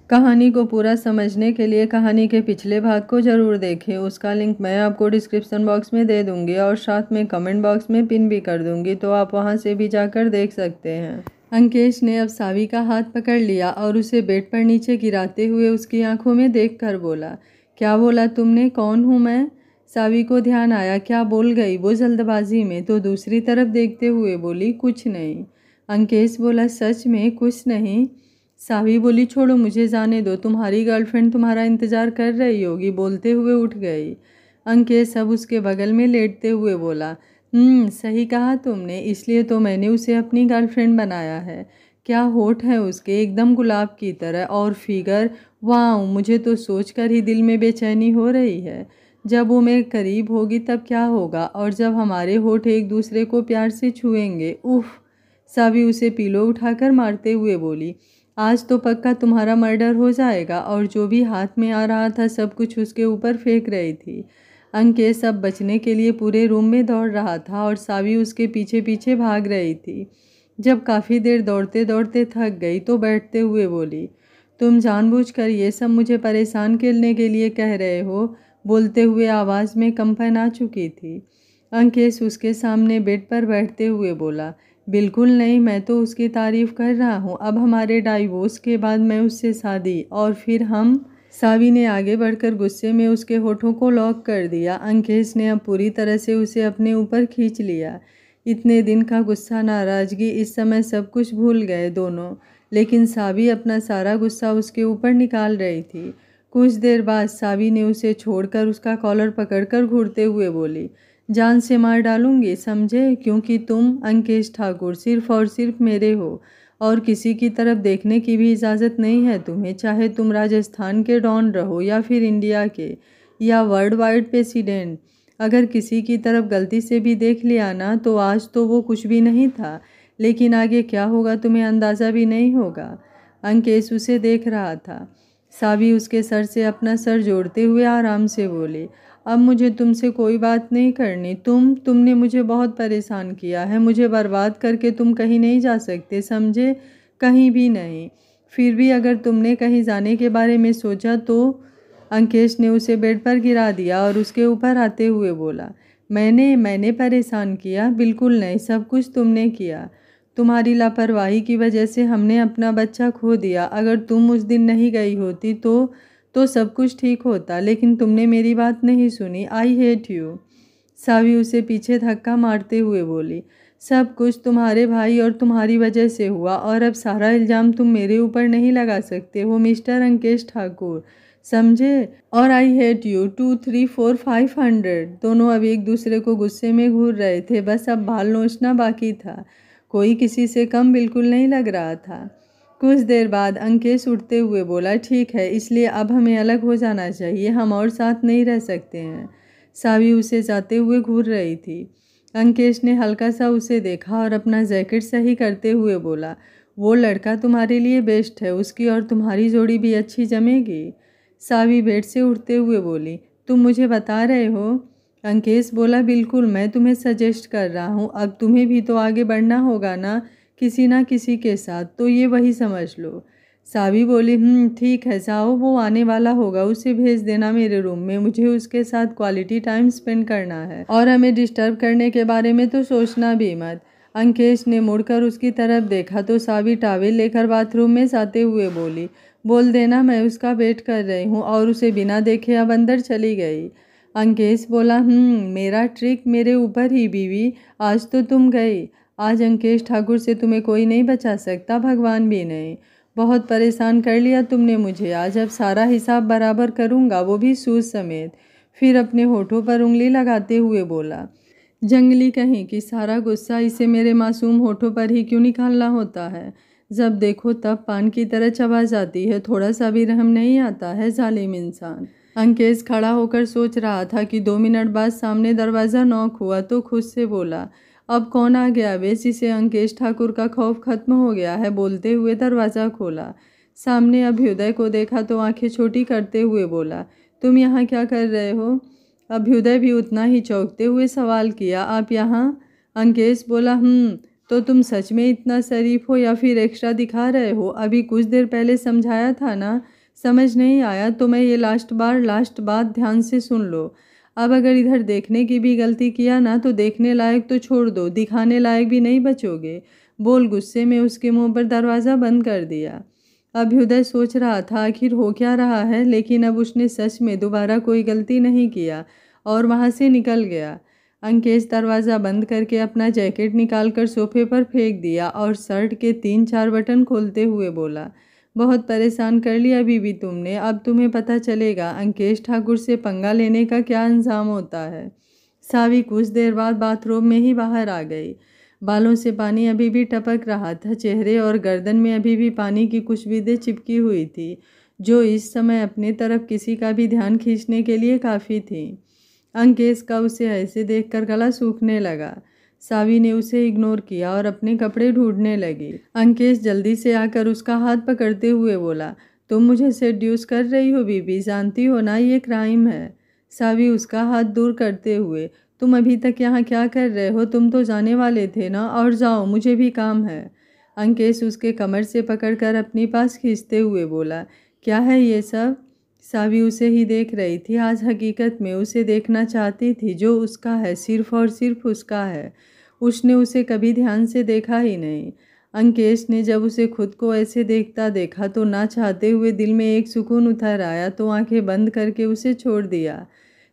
कहानी को पूरा समझने के लिए कहानी के पिछले भाग को ज़रूर देखें। उसका लिंक मैं आपको डिस्क्रिप्शन बॉक्स में दे दूंगी और साथ में कमेंट बॉक्स में पिन भी कर दूंगी, तो आप वहां से भी जाकर देख सकते हैं। अंकेश ने अब सावी का हाथ पकड़ लिया और उसे बेड पर नीचे गिराते हुए उसकी आंखों में देखकर बोला, क्या बोला तुमने? कौन हूँ मैं? सावी को ध्यान आया क्या बोल गई वो जल्दबाजी में, तो दूसरी तरफ देखते हुए बोली, कुछ नहीं। अंकेश बोला, सच में कुछ नहीं? सावी बोली, छोड़ो मुझे जाने दो, तुम्हारी गर्लफ्रेंड तुम्हारा इंतजार कर रही होगी। बोलते हुए उठ गई। अंकेश अब उसके बगल में लेटते हुए बोला, सही कहा तुमने, इसलिए तो मैंने उसे अपनी गर्लफ्रेंड बनाया है। क्या होठ है उसके, एकदम गुलाब की तरह, और फिगर, वाह, मुझे तो सोचकर ही दिल में बेचैनी हो रही है। जब वो मेरे करीब होगी तब क्या होगा, और जब हमारे होठ एक दूसरे को प्यार से छुएंगे, उफ। सावी उसे पीलो उठाकर मारते हुए बोली, आज तो पक्का तुम्हारा मर्डर हो जाएगा। और जो भी हाथ में आ रहा था सब कुछ उसके ऊपर फेंक रही थी। अंकेश सब बचने के लिए पूरे रूम में दौड़ रहा था और सावी उसके पीछे पीछे भाग रही थी। जब काफ़ी देर दौड़ते दौड़ते थक गई तो बैठते हुए बोली, तुम जानबूझकर ये सब मुझे परेशान करने के लिए कह रहे हो? बोलते हुए आवाज़ में कंपन आ चुकी थी। अंकेश उसके सामने बेड पर बैठते हुए बोला, बिल्कुल नहीं, मैं तो उसकी तारीफ कर रहा हूँ। अब हमारे डाइवोर्स के बाद मैं उससे शादी, और फिर हम। सावी ने आगे बढ़कर गुस्से में उसके होठों को लॉक कर दिया। अंकेश ने अब पूरी तरह से उसे अपने ऊपर खींच लिया। इतने दिन का गुस्सा, नाराज़गी, इस समय सब कुछ भूल गए दोनों। लेकिन सावी अपना सारा गुस्सा उसके ऊपर निकाल रही थी। कुछ देर बाद सावी ने उसे छोड़कर उसका कॉलर पकड़कर घूरते हुए बोली, जान से मार डालूंगी, समझे? क्योंकि तुम, अंकेश ठाकुर, सिर्फ और सिर्फ मेरे हो, और किसी की तरफ देखने की भी इजाज़त नहीं है तुम्हें। चाहे तुम राजस्थान के डॉन रहो या फिर इंडिया के या वर्ल्ड वाइड प्रेसिडेंट, अगर किसी की तरफ गलती से भी देख लिया ना, तो आज तो वो कुछ भी नहीं था, लेकिन आगे क्या होगा तुम्हें अंदाज़ा भी नहीं होगा। अंकेश उसे देख रहा था। सावी उसके सर से अपना सर जोड़ते हुए आराम से बोली, अब मुझे तुमसे कोई बात नहीं करनी। तुमने मुझे बहुत परेशान किया है। मुझे बर्बाद करके तुम कहीं नहीं जा सकते, समझे? कहीं भी नहीं। फिर भी अगर तुमने कहीं जाने के बारे में सोचा तो। अंकेश ने उसे बेड पर गिरा दिया और उसके ऊपर आते हुए बोला, मैंने परेशान किया? बिल्कुल नहीं, सब कुछ तुमने किया। तुम्हारी लापरवाही की वजह से हमने अपना बच्चा खो दिया। अगर तुम उस दिन नहीं गई होती तो सब कुछ ठीक होता, लेकिन तुमने मेरी बात नहीं सुनी। I hate you. सावी उसे पीछे धक्का मारते हुए बोली, सब कुछ तुम्हारे भाई और तुम्हारी वजह से हुआ, और अब सारा इल्ज़ाम तुम मेरे ऊपर नहीं लगा सकते हो मिस्टर अंकेश ठाकुर, समझे? और आई हेट यू 2 3 4 500। दोनों अब एक दूसरे को गुस्से में घूर रहे थे। बस अब बाल नोचना बाकी था। कोई किसी से कम बिल्कुल नहीं लग रहा था। कुछ देर बाद अंकेश उठते हुए बोला, ठीक है, इसलिए अब हमें अलग हो जाना चाहिए, हम और साथ नहीं रह सकते हैं। सावी उसे जाते हुए घूर रही थी। अंकेश ने हल्का सा उसे देखा और अपना जैकेट सही करते हुए बोला, वो लड़का तुम्हारे लिए बेस्ट है, उसकी और तुम्हारी जोड़ी भी अच्छी जमेगी। सावी बेड से उठते हुए बोली, तुम मुझे बता रहे हो? अंकेश बोला, बिल्कुल, मैं तुम्हें सजेस्ट कर रहा हूँ। अब तुम्हें भी तो आगे बढ़ना होगा ना किसी के साथ, तो ये वही समझ लो। सावी बोली, ठीक है, जाओ, वो आने वाला होगा, उसे भेज देना मेरे रूम में। मुझे उसके साथ क्वालिटी टाइम स्पेंड करना है, और हमें डिस्टर्ब करने के बारे में तो सोचना भी मत। अंकेश ने मुड़कर उसकी तरफ देखा तो सावी टॉवेल लेकर बाथरूम में जाते हुए बोली, बोल देना मैं उसका वेट कर रही हूँ, और उसे बिना देखे अब अंदर चली गई। अंकेश बोला, मेरा ट्रिक मेरे ऊपर ही बीवी, आज तो तुम गई। आज अंकेश ठाकुर से तुम्हें कोई नहीं बचा सकता, भगवान भी नहीं। बहुत परेशान कर लिया तुमने मुझे। आज अब सारा हिसाब बराबर करूँगा, वो भी सूद समेत। फिर अपने होठों पर उंगली लगाते हुए बोला, जंगली कहीं की, सारा गुस्सा इसे मेरे मासूम होठों पर ही क्यों निकालना होता है? जब देखो तब पान की तरह चबा जाती है, थोड़ा सा भी रहम नहीं आता है, जालिम इंसान। अंकेश खड़ा होकर सोच रहा था कि 2 मिनट बाद सामने दरवाज़ा नॉक हुआ तो खुद से बोला, अब कौन आ गया वे? जिसे अंकेश ठाकुर का खौफ खत्म हो गया है। बोलते हुए दरवाज़ा खोला। सामने अभ्युदय को देखा तो आंखें छोटी करते हुए बोला, तुम यहाँ क्या कर रहे हो? अभ्युदय भी उतना ही चौंकते हुए सवाल किया, आप यहाँ? अंकेश बोला, तो तुम सच में इतना शरीफ हो या फिर एक्स्ट्रा दिखा रहे हो? अभी कुछ देर पहले समझाया था ना, समझ नहीं आया तो मैं ये लास्ट बात ध्यान से सुन लो। अब अगर इधर देखने की भी गलती किया ना तो देखने लायक तो छोड़ दो, दिखाने लायक भी नहीं बचोगे। बोल गुस्से में उसके मुंह पर दरवाज़ा बंद कर दिया। अभ्युदय सोच रहा था आखिर हो क्या रहा है, लेकिन अब उसने सच में दोबारा कोई गलती नहीं किया और वहाँ से निकल गया। अंकेश दरवाज़ा बंद करके अपना जैकेट निकालकर सोफे पर फेंक दिया और शर्ट के 3-4 बटन खोलते हुए बोला, बहुत परेशान कर लिया बीबी तुमने। अब तुम्हें पता चलेगा अंकेश ठाकुर से पंगा लेने का क्या अंजाम होता है। सावी कुछ देर बाद बाथरूम में ही बाहर आ गई। बालों से पानी अभी भी टपक रहा था, चेहरे और गर्दन में अभी भी पानी की कुछ बूंदें चिपकी हुई थी, जो इस समय अपने तरफ किसी का भी ध्यान खींचने के लिए काफ़ी थी। अंकेश का उसे ऐसे देखकर गला सूखने लगा। सावी ने उसे इग्नोर किया और अपने कपड़े ढूंढने लगी। अंकेश जल्दी से आकर उसका हाथ पकड़ते हुए बोला, तुम मुझे सेड्यूस कर रही हो बीबी, जानती हो ना ये क्राइम है। सावी उसका हाथ दूर करते हुए, तुम अभी तक यहाँ क्या कर रहे हो, तुम तो जाने वाले थे ना, और जाओ मुझे भी काम है। अंकेश उसके कमर से पकड़कर अपने पास खींचते हुए बोला, क्या है ये सब। सावी उसे ही देख रही थी, आज हकीकत में उसे देखना चाहती थी, जो उसका है सिर्फ और सिर्फ उसका है। उसने उसे कभी ध्यान से देखा ही नहीं। अंकेश ने जब उसे खुद को ऐसे देखता देखा तो ना चाहते हुए दिल में एक सुकून उतर आया, तो आंखें बंद करके उसे छोड़ दिया।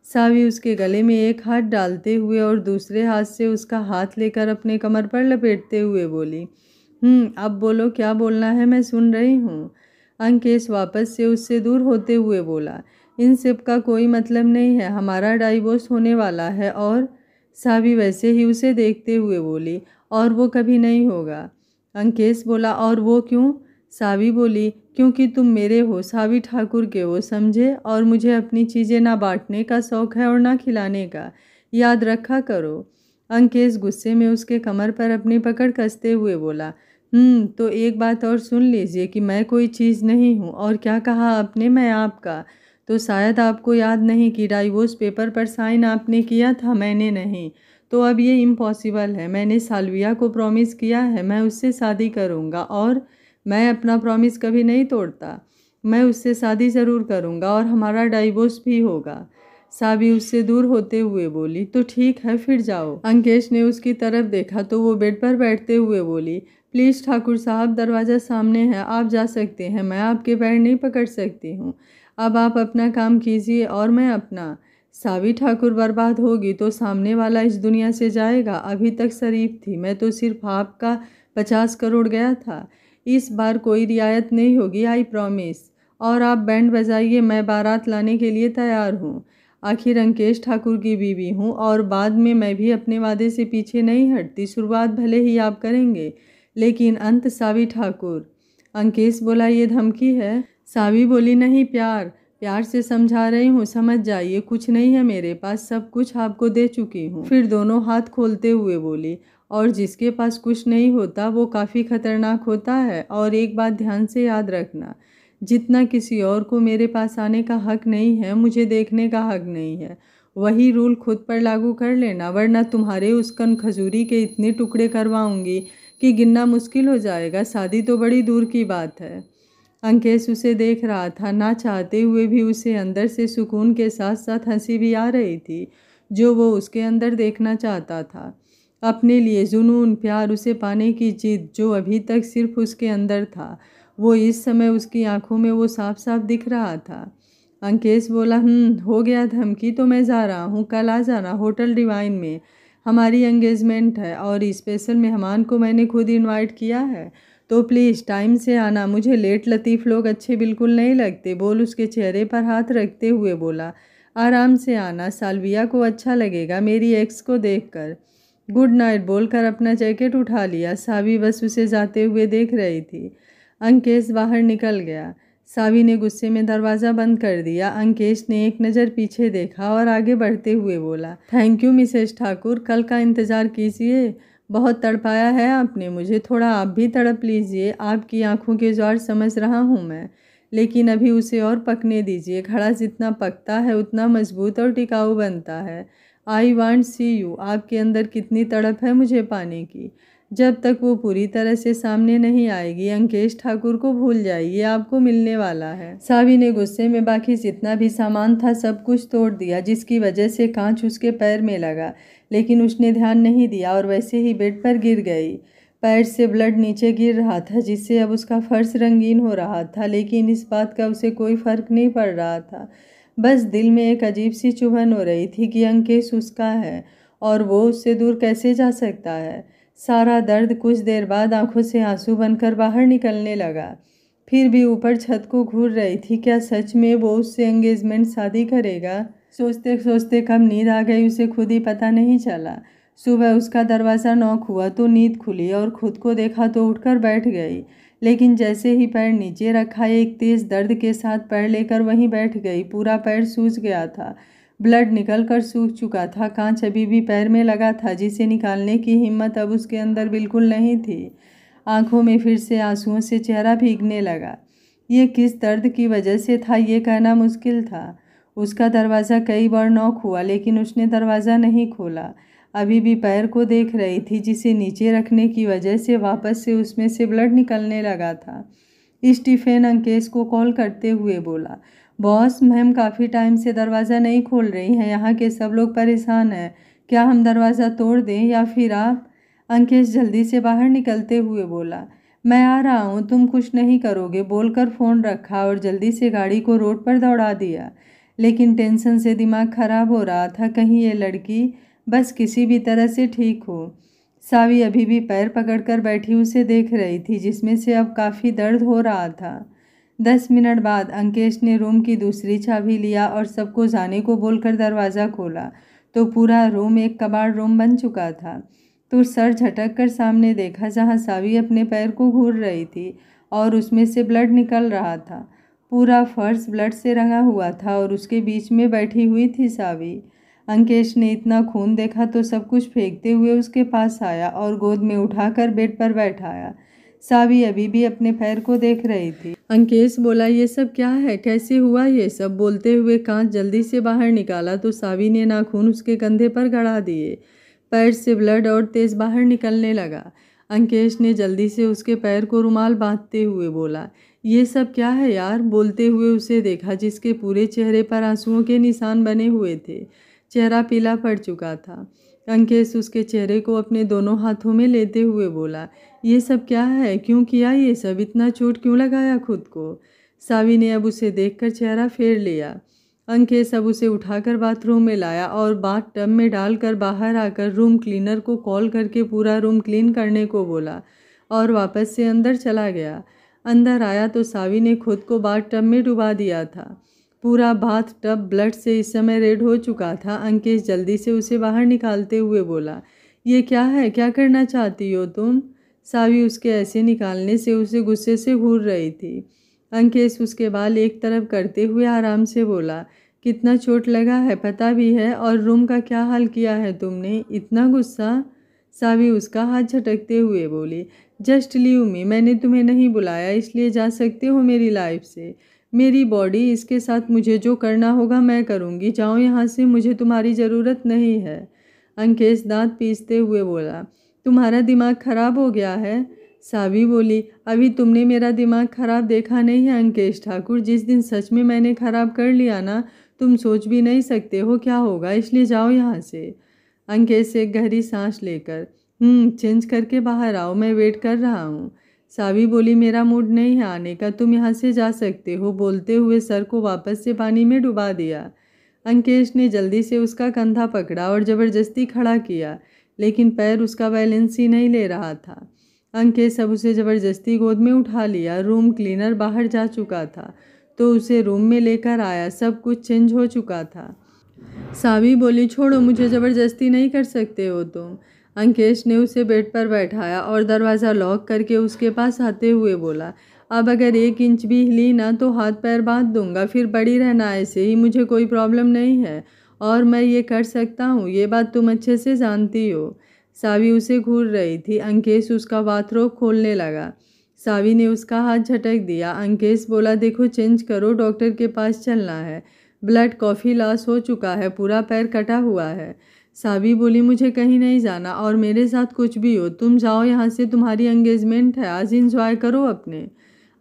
सावी उसके गले में एक हाथ डालते हुए और दूसरे हाथ से उसका हाथ लेकर अपने कमर पर लपेटते हुए बोली, अब बोलो क्या बोलना है, मैं सुन रही हूँ। अंकेश वापस से उससे दूर होते हुए बोला, इन सब का कोई मतलब नहीं है, हमारा डाइवोर्स होने वाला है। और सावी वैसे ही उसे देखते हुए बोली, और वो कभी नहीं होगा। अंकेश बोला, और वो क्यों। सावी बोली, क्योंकि तुम मेरे हो, सावी ठाकुर के हो, समझे। और मुझे अपनी चीज़ें ना बांटने का शौक़ है और ना खिलाने का, याद रखा करो। अंकेश गुस्से में उसके कमर पर अपनी पकड़ कसते हुए बोला, तो एक बात और सुन लीजिए कि मैं कोई चीज़ नहीं हूँ। और क्या कहा आपने, मैं आपका। तो शायद आपको याद नहीं कि डाइवोर्स पेपर पर साइन आपने किया था, मैंने नहीं। तो अब ये इम्पॉसिबल है। मैंने साल्विया को प्रॉमिस किया है, मैं उससे शादी करूँगा, और मैं अपना प्रॉमिस कभी नहीं तोड़ता। मैं उससे शादी ज़रूर करूँगा और हमारा डाइवोर्स भी होगा। सावी उससे दूर होते हुए बोली, तो ठीक है फिर जाओ। अंकेश ने उसकी तरफ देखा तो वो बेड पर बैठते हुए बोली, प्लीज़ ठाकुर साहब, दरवाज़ा सामने है, आप जा सकते हैं, मैं आपके पैर नहीं पकड़ सकती हूँ। अब आप अपना काम कीजिए और मैं अपना। सावी ठाकुर बर्बाद होगी तो सामने वाला इस दुनिया से जाएगा। अभी तक शरीफ थी, मैं तो सिर्फ आपका 50 करोड़ गया था। इस बार कोई रियायत नहीं होगी, आई प्रॉमिस। और आप बैंड बजाइए, मैं बारात लाने के लिए तैयार हूँ। आखिर अंकेश ठाकुर की बीवी हूँ और बाद में मैं भी अपने वादे से पीछे नहीं हटती। शुरुआत भले ही आप करेंगे, लेकिन अंत सावी ठाकुर। अंकेश बोला, ये धमकी है। सावी बोली, नहीं, प्यार से समझा रही हूँ, समझ जाइए, कुछ नहीं है मेरे पास, सब कुछ आपको दे चुकी हूँ। फिर दोनों हाथ खोलते हुए बोली, और जिसके पास कुछ नहीं होता वो काफ़ी खतरनाक होता है। और एक बात ध्यान से याद रखना, जितना किसी और को मेरे पास आने का हक नहीं है, मुझे देखने का हक नहीं है। वही रूल खुद पर लागू कर लेना, वरना तुम्हारे उस कन खजूरी के इतने टुकड़े करवाऊंगी कि गिनना मुश्किल हो जाएगा। शादी तो बड़ी दूर की बात है। अंकेश उसे देख रहा था, ना चाहते हुए भी उसे अंदर से सुकून के साथ साथ हंसी भी आ रही थी, जो वो उसके अंदर देखना चाहता था। अपने लिए जुनून, प्यार, उसे पाने की जिद, जो अभी तक सिर्फ उसके अंदर था, वो इस समय उसकी आंखों में वो साफ साफ दिख रहा था। अंकेश बोला, हो गया धमकी, तो मैं जा रहा हूँ, कल आ जाना होटल डिवाइन में, हमारी एंगेजमेंट है और स्पेशल मेहमान को मैंने खुद इनवाइट किया है, तो प्लीज़ टाइम से आना। मुझे लेट लतीफ़ लोग अच्छे बिल्कुल नहीं लगते। बोल उसके चेहरे पर हाथ रखते हुए बोला, आराम से आना, साल्विया को अच्छा लगेगा मेरी एक्स को देखकर। गुड नाइट बोलकर अपना जैकेट उठा लिया। सावी बस उसे जाते हुए देख रही थी। अंकेश बाहर निकल गया। सावी ने गुस्से में दरवाज़ा बंद कर दिया। अंकेश ने एक नज़र पीछे देखा और आगे बढ़ते हुए बोला, थैंक यू मिसेस ठाकुर, कल का इंतज़ार कीजिए। बहुत तड़पाया है आपने मुझे, थोड़ा आप भी तड़प लीजिए। आपकी आंखों के ज्वार समझ रहा हूँ मैं, लेकिन अभी उसे और पकने दीजिए। घड़ा जितना पकता है उतना मजबूत और टिकाऊ बनता है। आई वांट सी यू, आपके अंदर कितनी तड़प है मुझे पाने की। जब तक वो पूरी तरह से सामने नहीं आएगी अंकेश ठाकुर को भूल जाइए, आपको मिलने वाला है। सावी ने गुस्से में बाकी जितना भी सामान था सब कुछ तोड़ दिया, जिसकी वजह से कांच उसके पैर में लगा, लेकिन उसने ध्यान नहीं दिया और वैसे ही बेड पर गिर गई। पैर से ब्लड नीचे गिर रहा था, जिससे अब उसका फर्श रंगीन हो रहा था, लेकिन इस बात का उसे कोई फर्क नहीं पड़ रहा था। बस दिल में एक अजीब सी चुभन हो रही थी कि अंकेश उसका है और वो उससे दूर कैसे जा सकता है। सारा दर्द कुछ देर बाद आंखों से आंसू बनकर बाहर निकलने लगा। फिर भी ऊपर छत को घूर रही थी, क्या सच में वो उससे एंगेजमेंट शादी करेगा। सोचते सोचते कब नींद आ गई उसे खुद ही पता नहीं चला। सुबह उसका दरवाज़ा नॉक हुआ तो नींद खुली और खुद को देखा तो उठकर बैठ गई, लेकिन जैसे ही पैर नीचे रखा एक तेज़ दर्द के साथ पैर लेकर वहीं बैठ गई। पूरा पैर सूज गया था, ब्लड निकलकर सूख चुका था, कांच अभी भी पैर में लगा था, जिसे निकालने की हिम्मत अब उसके अंदर बिल्कुल नहीं थी। आंखों में फिर से आंसुओं से चेहरा भीगने लगा। ये किस दर्द की वजह से था ये कहना मुश्किल था। उसका दरवाज़ा कई बार नॉक हुआ, लेकिन उसने दरवाज़ा नहीं खोला। अभी भी पैर को देख रही थी, जिसे नीचे रखने की वजह से वापस से उसमें से ब्लड निकलने लगा था। स्टीफेन अंकेश को कॉल करते हुए बोला, बॉस मैम काफ़ी टाइम से दरवाज़ा नहीं खोल रही हैं, यहाँ के सब लोग परेशान हैं, क्या हम दरवाज़ा तोड़ दें या फिर आप। अंकेश जल्दी से बाहर निकलते हुए बोला, मैं आ रहा हूँ, तुम कुछ नहीं करोगे, बोलकर फ़ोन रखा और जल्दी से गाड़ी को रोड पर दौड़ा दिया। लेकिन टेंशन से दिमाग खराब हो रहा था, कहीं ये लड़की बस किसी भी तरह से ठीक हो। सावी अभी भी पैर पकड़कर बैठी उसे देख रही थी, जिसमें से अब काफ़ी दर्द हो रहा था। 10 मिनट बाद अंकेश ने रूम की दूसरी चाबी लिया और सबको जाने को बोलकर दरवाज़ा खोला तो पूरा रूम एक कबाड़ रूम बन चुका था। तो सर झटक कर सामने देखा, जहाँ सावी अपने पैर को घूर रही थी और उसमें से ब्लड निकल रहा था। पूरा फर्श ब्लड से रंगा हुआ था और उसके बीच में बैठी हुई थी सावी। अंकेश ने इतना खून देखा तो सब कुछ फेंकते हुए उसके पास आया और गोद में उठाकर बेड पर बैठाया। सावी अभी भी अपने पैर को देख रही थी। अंकेश बोला, ये सब क्या है, कैसे हुआ ये सब। बोलते हुए कांच जल्दी से बाहर निकाला तो सावी ने नाखून उसके कंधे पर गड़ा दिए। पैर से ब्लड और तेज बाहर निकलने लगा। अंकेश ने जल्दी से उसके पैर को रुमाल बांधते हुए बोला, ये सब क्या है यार। बोलते हुए उसे देखा, जिसके पूरे चेहरे पर आंसुओं के निशान बने हुए थे, चेहरा पीला पड़ चुका था। अंकेश उसके चेहरे को अपने दोनों हाथों में लेते हुए बोला, ये सब क्या है, क्यों किया ये सब, इतना चोट क्यों लगाया खुद को। सावी ने अब उसे देखकर चेहरा फेर लिया। अंकेश अब उसे उठाकर बाथरूम में लाया और बाथ टब में डालकर बाहर आकर रूम क्लीनर को कॉल करके पूरा रूम क्लीन करने को बोला और वापस से अंदर चला गया। अंदर आया तो सावी ने खुद को बाथ टब में डुबा दिया था। पूरा बाथ टब ब्लड से इस समय रेड हो चुका था। अंकेश जल्दी से उसे बाहर निकालते हुए बोला, ये क्या है, क्या करना चाहती हो तुम। सावी उसके ऐसे निकालने से उसे गुस्से से घूर रही थी। अंकेश उसके बाल एक तरफ करते हुए आराम से बोला, कितना चोट लगा है पता भी है, और रूम का क्या हाल किया है तुमने, इतना गुस्सा। सावी उसका हाथ झटकते हुए बोली, जस्ट लीव मी, मैंने तुम्हें नहीं बुलाया, इसलिए जा सकते हो मेरी लाइफ से। मेरी बॉडी, इसके साथ मुझे जो करना होगा मैं करूँगी, जाओ यहाँ से, मुझे तुम्हारी ज़रूरत नहीं है। अंकेश दांत पीसते हुए बोला, तुम्हारा दिमाग खराब हो गया है। सावी बोली, अभी तुमने मेरा दिमाग खराब देखा नहीं है अंकेश ठाकुर, जिस दिन सच में मैंने खराब कर लिया ना, तुम सोच भी नहीं सकते हो क्या होगा, इसलिए जाओ यहाँ से। अंकेश एक गहरी सांस लेकर, चेंज करके बाहर आओ, मैं वेट कर रहा हूँ। सावी बोली, मेरा मूड नहीं है आने का, तुम यहाँ से जा सकते हो। बोलते हुए सर को वापस से पानी में डुबा दिया। अंकेश ने जल्दी से उसका कंधा पकड़ा और ज़बरदस्ती खड़ा किया, लेकिन पैर उसका बैलेंस ही नहीं ले रहा था। अंकेश अब उसे ज़बरदस्ती गोद में उठा लिया। रूम क्लीनर बाहर जा चुका था तो उसे रूम में लेकर आया। सब कुछ चेंज हो चुका था। सावी बोली, छोड़ो, मुझे ज़बरदस्ती नहीं कर सकते हो तुम। अंकेश ने उसे बेड पर बैठाया और दरवाज़ा लॉक करके उसके पास आते हुए बोला, अब अगर 1 इंच भी हिली ना तो हाथ पैर बांध दूंगा, फिर पड़ी रहना ऐसे ही, मुझे कोई प्रॉब्लम नहीं है और मैं ये कर सकता हूँ, ये बात तुम अच्छे से जानती हो। सावी उसे घूर रही थी। अंकेश उसका बाथरोब खोलने लगा। सावी ने उसका हाथ झटक दिया। अंकेश बोला, देखो चेंज करो, डॉक्टर के पास चलना है, ब्लड काफ़ी लॉस हो चुका है, पूरा पैर कटा हुआ है। सावी बोली, मुझे कहीं नहीं जाना और मेरे साथ कुछ भी हो, तुम जाओ यहाँ से, तुम्हारी एंगेजमेंट है, आज इंजॉय करो अपने।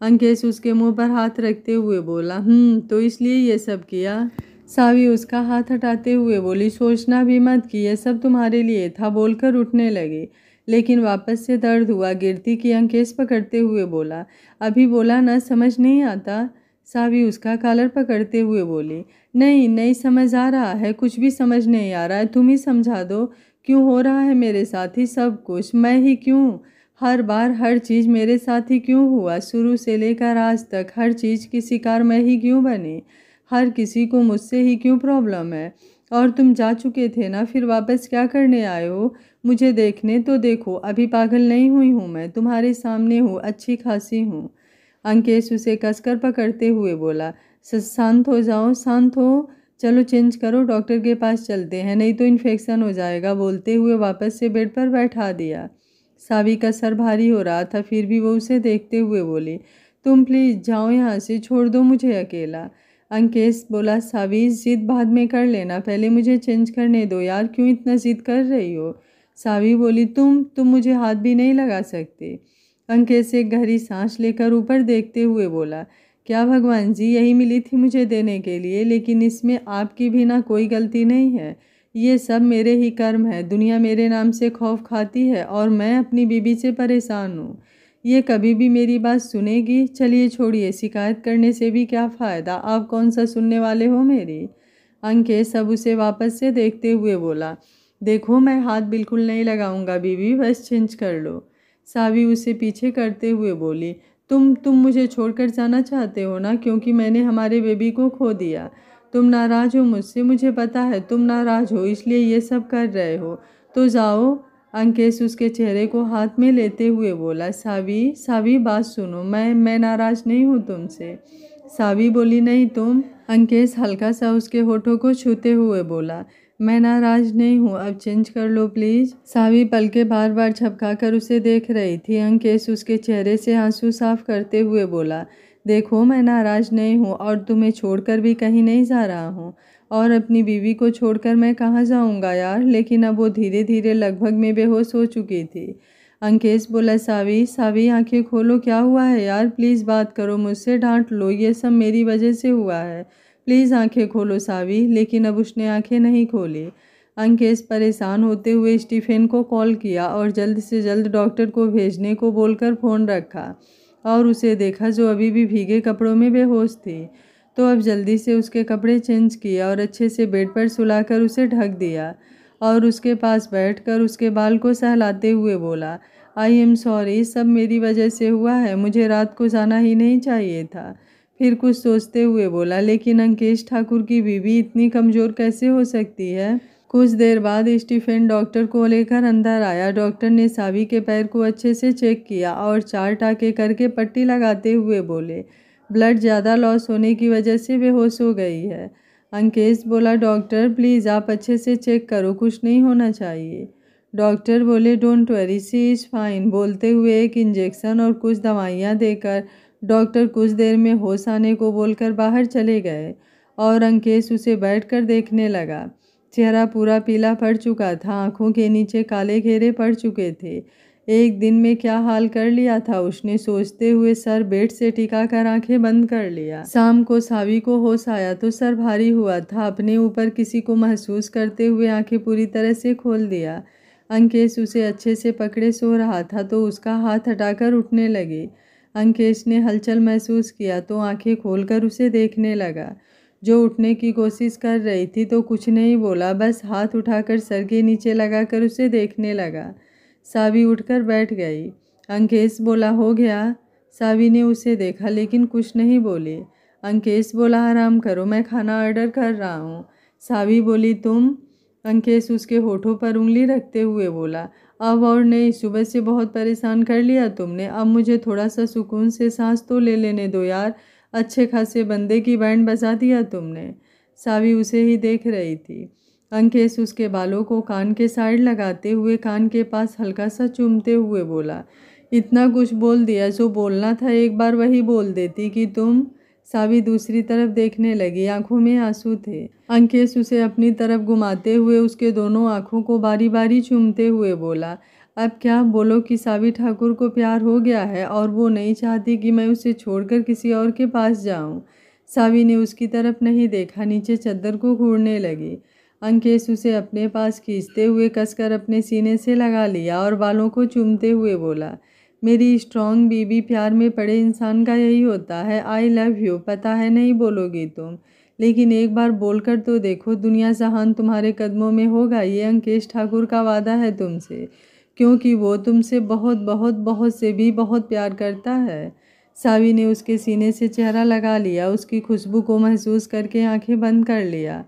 अंकेश उसके मुंह पर हाथ रखते हुए बोला, तो इसलिए ये सब किया। सावी उसका हाथ हटाते हुए बोली, सोचना भी मत कि यह सब तुम्हारे लिए था, बोलकर उठने लगी। लेकिन वापस से दर्द हुआ। गिरती की अंकेश पकड़ते हुए बोला, अभी बोला ना, समझ नहीं आता। सावी उसका कॉलर पकड़ते हुए बोली, नहीं नहीं समझ आ रहा है, कुछ भी समझ नहीं आ रहा है, तुम ही समझा दो, क्यों हो रहा है मेरे साथ ही सब कुछ, मैं ही क्यों, हर बार हर चीज़ मेरे साथ ही क्यों हुआ, शुरू से लेकर आज तक हर चीज़ की शिकार मैं ही क्यों बनी, हर किसी को मुझसे ही क्यों प्रॉब्लम है। और तुम जा चुके थे ना, फिर वापस क्या करने आए हो, मुझे देखने तो देखो, अभी पागल नहीं हुई हूँ मैं, तुम्हारे सामने हूँ, अच्छी खासी हूँ। अंकेश उसे कसकर पकड़ते हुए बोला, शांत हो जाओ, शांत हो, चलो चेंज करो, डॉक्टर के पास चलते हैं, नहीं तो इन्फेक्शन हो जाएगा, बोलते हुए वापस से बेड पर बैठा दिया। सावी का सर भारी हो रहा था, फिर भी वो उसे देखते हुए बोली, तुम प्लीज़ जाओ यहाँ से, छोड़ दो मुझे अकेला। अंकेश बोला, सावी जिद बाद में कर लेना, पहले मुझे चेंज करने दो यार, क्यों इतना जिद कर रही हो। सावी बोली, तुम मुझे हाथ भी नहीं लगा सकते। अंकेश एक गहरी सांस लेकर ऊपर देखते हुए बोला, क्या भगवान जी, यही मिली थी मुझे देने के लिए, लेकिन इसमें आपकी भी ना कोई गलती नहीं है, ये सब मेरे ही कर्म है, दुनिया मेरे नाम से खौफ खाती है और मैं अपनी बीबी से परेशान हूँ, ये कभी भी मेरी बात सुनेगी। चलिए छोड़िए, शिकायत करने से भी क्या फ़ायदा, आप कौन सा सुनने वाले हो मेरी। अंकेश सब उसे वापस से देखते हुए बोला, देखो मैं हाथ बिल्कुल नहीं लगाऊंगा बीबी, बस चेंज कर लो। सावी उसे पीछे करते हुए बोली, तुम मुझे छोड़कर जाना चाहते हो ना, क्योंकि मैंने हमारे बेबी को खो दिया, तुम नाराज़ हो मुझसे, मुझे पता है तुम नाराज़ हो, इसलिए ये सब कर रहे हो, तो जाओ। अंकेश उसके चेहरे को हाथ में लेते हुए बोला, सावी बात सुनो, मैं नाराज़ नहीं हूँ तुमसे। सावी बोली, नहीं तुम। अंकेश हल्का सा उसके होठों को छूते हुए बोला, मैं नाराज़ नहीं हूँ, अब चेंज कर लो प्लीज़। सावी पलकें बार बार झपकाकर उसे देख रही थी। अंकेश उसके चेहरे से आंसू साफ करते हुए बोला, देखो मैं नाराज़ नहीं हूँ और तुम्हें छोड़कर भी कहीं नहीं जा रहा हूँ, और अपनी बीवी को छोड़कर मैं कहाँ जाऊँगा यार। लेकिन अब वो धीरे धीरे लगभग में बेहोश हो चुकी थी। अंकेश बोला, सावी आंखें खोलो, क्या हुआ है यार, प्लीज़ बात करो मुझसे, डांट लो, ये सब मेरी वजह से हुआ है, प्लीज़ आंखें खोलो सावी। लेकिन अब उसने आंखें नहीं खोली। अंकेश परेशान होते हुए स्टीफेन को कॉल किया और जल्द से जल्द डॉक्टर को भेजने को बोलकर फ़ोन रखा, और उसे देखा जो अभी भी भीगे कपड़ों में बेहोश थी। तो अब जल्दी से उसके कपड़े चेंज किया और अच्छे से बेड पर सुलाकर उसे ढक दिया, और उसके पास बैठकर उसके बाल को सहलाते हुए बोला, आई एम सॉरी, सब मेरी वजह से हुआ है, मुझे रात को जाना ही नहीं चाहिए था। फिर कुछ सोचते हुए बोला, लेकिन अंकेश ठाकुर की बीवी इतनी कमज़ोर कैसे हो सकती है। कुछ देर बाद स्टीफेन डॉक्टर को लेकर अंदर आया। डॉक्टर ने सावी के पैर को अच्छे से चेक किया और 4 टाँके करके पट्टी लगाते हुए बोले, ब्लड ज़्यादा लॉस होने की वजह से बेहोश हो गई है। अंकेश बोला, डॉक्टर प्लीज़ आप अच्छे से चेक करो, कुछ नहीं होना चाहिए। डॉक्टर बोले, don't worry, she is fine, बोलते हुए एक इंजेक्शन और कुछ दवाइयाँ देकर डॉक्टर कुछ देर में होश आने को बोलकर बाहर चले गए, और अंकेश उसे बैठकर देखने लगा। चेहरा पूरा पीला पड़ चुका था, आंखों के नीचे काले घेरे पड़ चुके थे। एक दिन में क्या हाल कर लिया था उसने, सोचते हुए सर बेड से टिकाकर आंखें बंद कर लिया। शाम को सावी को होश आया तो सर भारी हुआ था, अपने ऊपर किसी को महसूस करते हुए आंखें पूरी तरह से खोल दिया। अंकेश उसे अच्छे से पकड़े सो रहा था तो उसका हाथ हटाकर उठने लगी। अंकेश ने हलचल महसूस किया तो आंखें खोलकर उसे देखने लगा। जो उठने की कोशिश कर रही थी तो कुछ नहीं बोला, बस हाथ उठाकर सर के नीचे लगाकर उसे देखने लगा। सावी उठकर बैठ गई। अंकेश बोला, हो गया। सावी ने उसे देखा लेकिन कुछ नहीं बोली। अंकेश बोला, आराम करो, मैं खाना ऑर्डर कर रहा हूँ। सावी बोली, तुम। अंकेश उसके होठों पर उंगली रखते हुए बोला, अब और नहीं, सुबह से बहुत परेशान कर लिया तुमने, अब मुझे थोड़ा सा सुकून से सांस तो ले लेने दो यार, अच्छे खासे बंदे की बैंड बजा दिया तुमने। सावी उसे ही देख रही थी। अंकेश उसके बालों को कान के साइड लगाते हुए कान के पास हल्का सा चूमते हुए बोला, इतना कुछ बोल दिया, जो बोलना था एक बार वही बोल देती कि तुम। सावी दूसरी तरफ देखने लगी, आंखों में आंसू थे। अंकेश उसे अपनी तरफ घुमाते हुए उसके दोनों आंखों को बारी बारी चूमते हुए बोला, अब क्या बोलो कि सावी ठाकुर को प्यार हो गया है और वो नहीं चाहती कि मैं उसे छोड़कर किसी और के पास जाऊं। सावी ने उसकी तरफ नहीं देखा, नीचे चद्दर को घूरने लगी। अंकेश उसे अपने पास खींचते हुए कसकर अपने सीने से लगा लिया और बालों को चूमते हुए बोला, मेरी स्ट्रॉन्ग बीबी, प्यार में पड़े इंसान का यही होता है। I love you. पता है नहीं बोलोगी तुम, लेकिन एक बार बोलकर तो देखो, दुनिया जहान तुम्हारे कदमों में होगा, ये अंकेश ठाकुर का वादा है तुमसे, क्योंकि वो तुमसे बहुत बहुत बहुत से भी बहुत प्यार करता है। सावी ने उसके सीने से चेहरा लगा लिया, उसकी खुशबू को महसूस करके आंखें बंद कर लिया।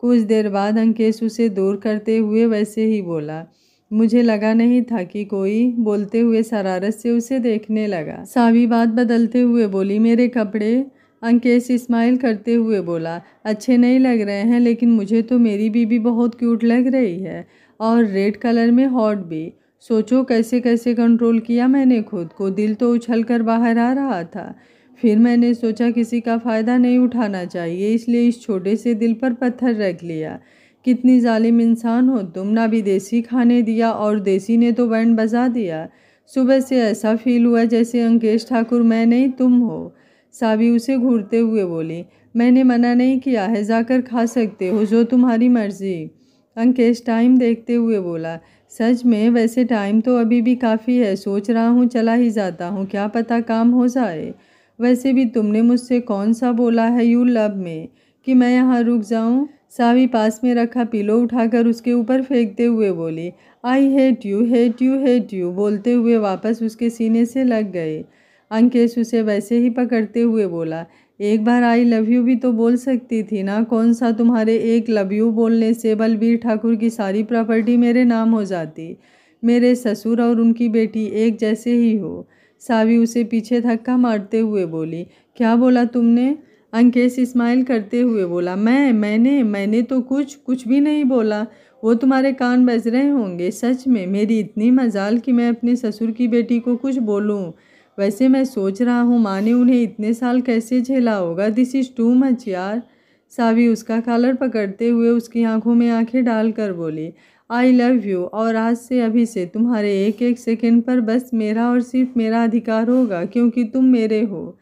कुछ देर बाद अंकेश उसे दूर करते हुए वैसे ही बोला, मुझे लगा नहीं था कि कोई, बोलते हुए शरारत से उसे देखने लगा। सावी बात बदलते हुए बोली, मेरे कपड़े? अंकेश स्माइल करते हुए बोला, अच्छे नहीं लग रहे हैं, लेकिन मुझे तो मेरी बीबी बहुत क्यूट लग रही है, और रेड कलर में हॉट भी। सोचो कैसे कैसे कंट्रोल किया मैंने खुद को, दिल तो उछल कर बाहर आ रहा था। फिर मैंने सोचा किसी का फ़ायदा नहीं उठाना चाहिए, इसलिए इस छोटे से दिल पर पत्थर रख लिया। कितनी जालिम इंसान हो तुम, ना भी देसी खाने दिया और देसी ने तो बैंड बजा दिया। सुबह से ऐसा फील हुआ जैसे अंकेश ठाकुर मैं नहीं तुम हो। सावी उसे घूरते हुए बोली, मैंने मना नहीं किया है, जाकर खा सकते हो, जो तुम्हारी मर्जी। अंकेश टाइम देखते हुए बोला, सच में? वैसे टाइम तो अभी भी काफ़ी है, सोच रहा हूँ चला ही जाता हूँ, क्या पता काम हो जाए। वैसे भी तुमने मुझसे कौन सा बोला है यू लव में कि मैं यहाँ रुक जाऊँ। सावी पास में रखा पिलो उठाकर उसके ऊपर फेंकते हुए बोली, I hate you hate you hate you, बोलते हुए वापस उसके सीने से लग गए। अंकेश उसे वैसे ही पकड़ते हुए बोला, एक बार आई लव यू भी तो बोल सकती थी ना, कौन सा तुम्हारे एक लव यू बोलने से बलबीर ठाकुर की सारी प्रॉपर्टी मेरे नाम हो जाती। मेरे ससुर और उनकी बेटी एक जैसे ही हो। सावी उसे पीछे धक्का मारते हुए बोली, क्या बोला तुमने? अंकेश स्माइल करते हुए बोला, मैंने तो कुछ भी नहीं बोला, वो तुम्हारे कान बज रहे होंगे। सच में मेरी इतनी मजाल कि मैं अपने ससुर की बेटी को कुछ बोलूं। वैसे मैं सोच रहा हूँ माँ ने उन्हें इतने साल कैसे झेला होगा, दिस इज़ टू मच यार। सावी उसका कॉलर पकड़ते हुए उसकी आंखों में आंखें डालकर बोली, आई लव यू, और आज से अभी से तुम्हारे एक एक सेकंड पर बस मेरा और सिर्फ मेरा अधिकार होगा, क्योंकि तुम मेरे हो।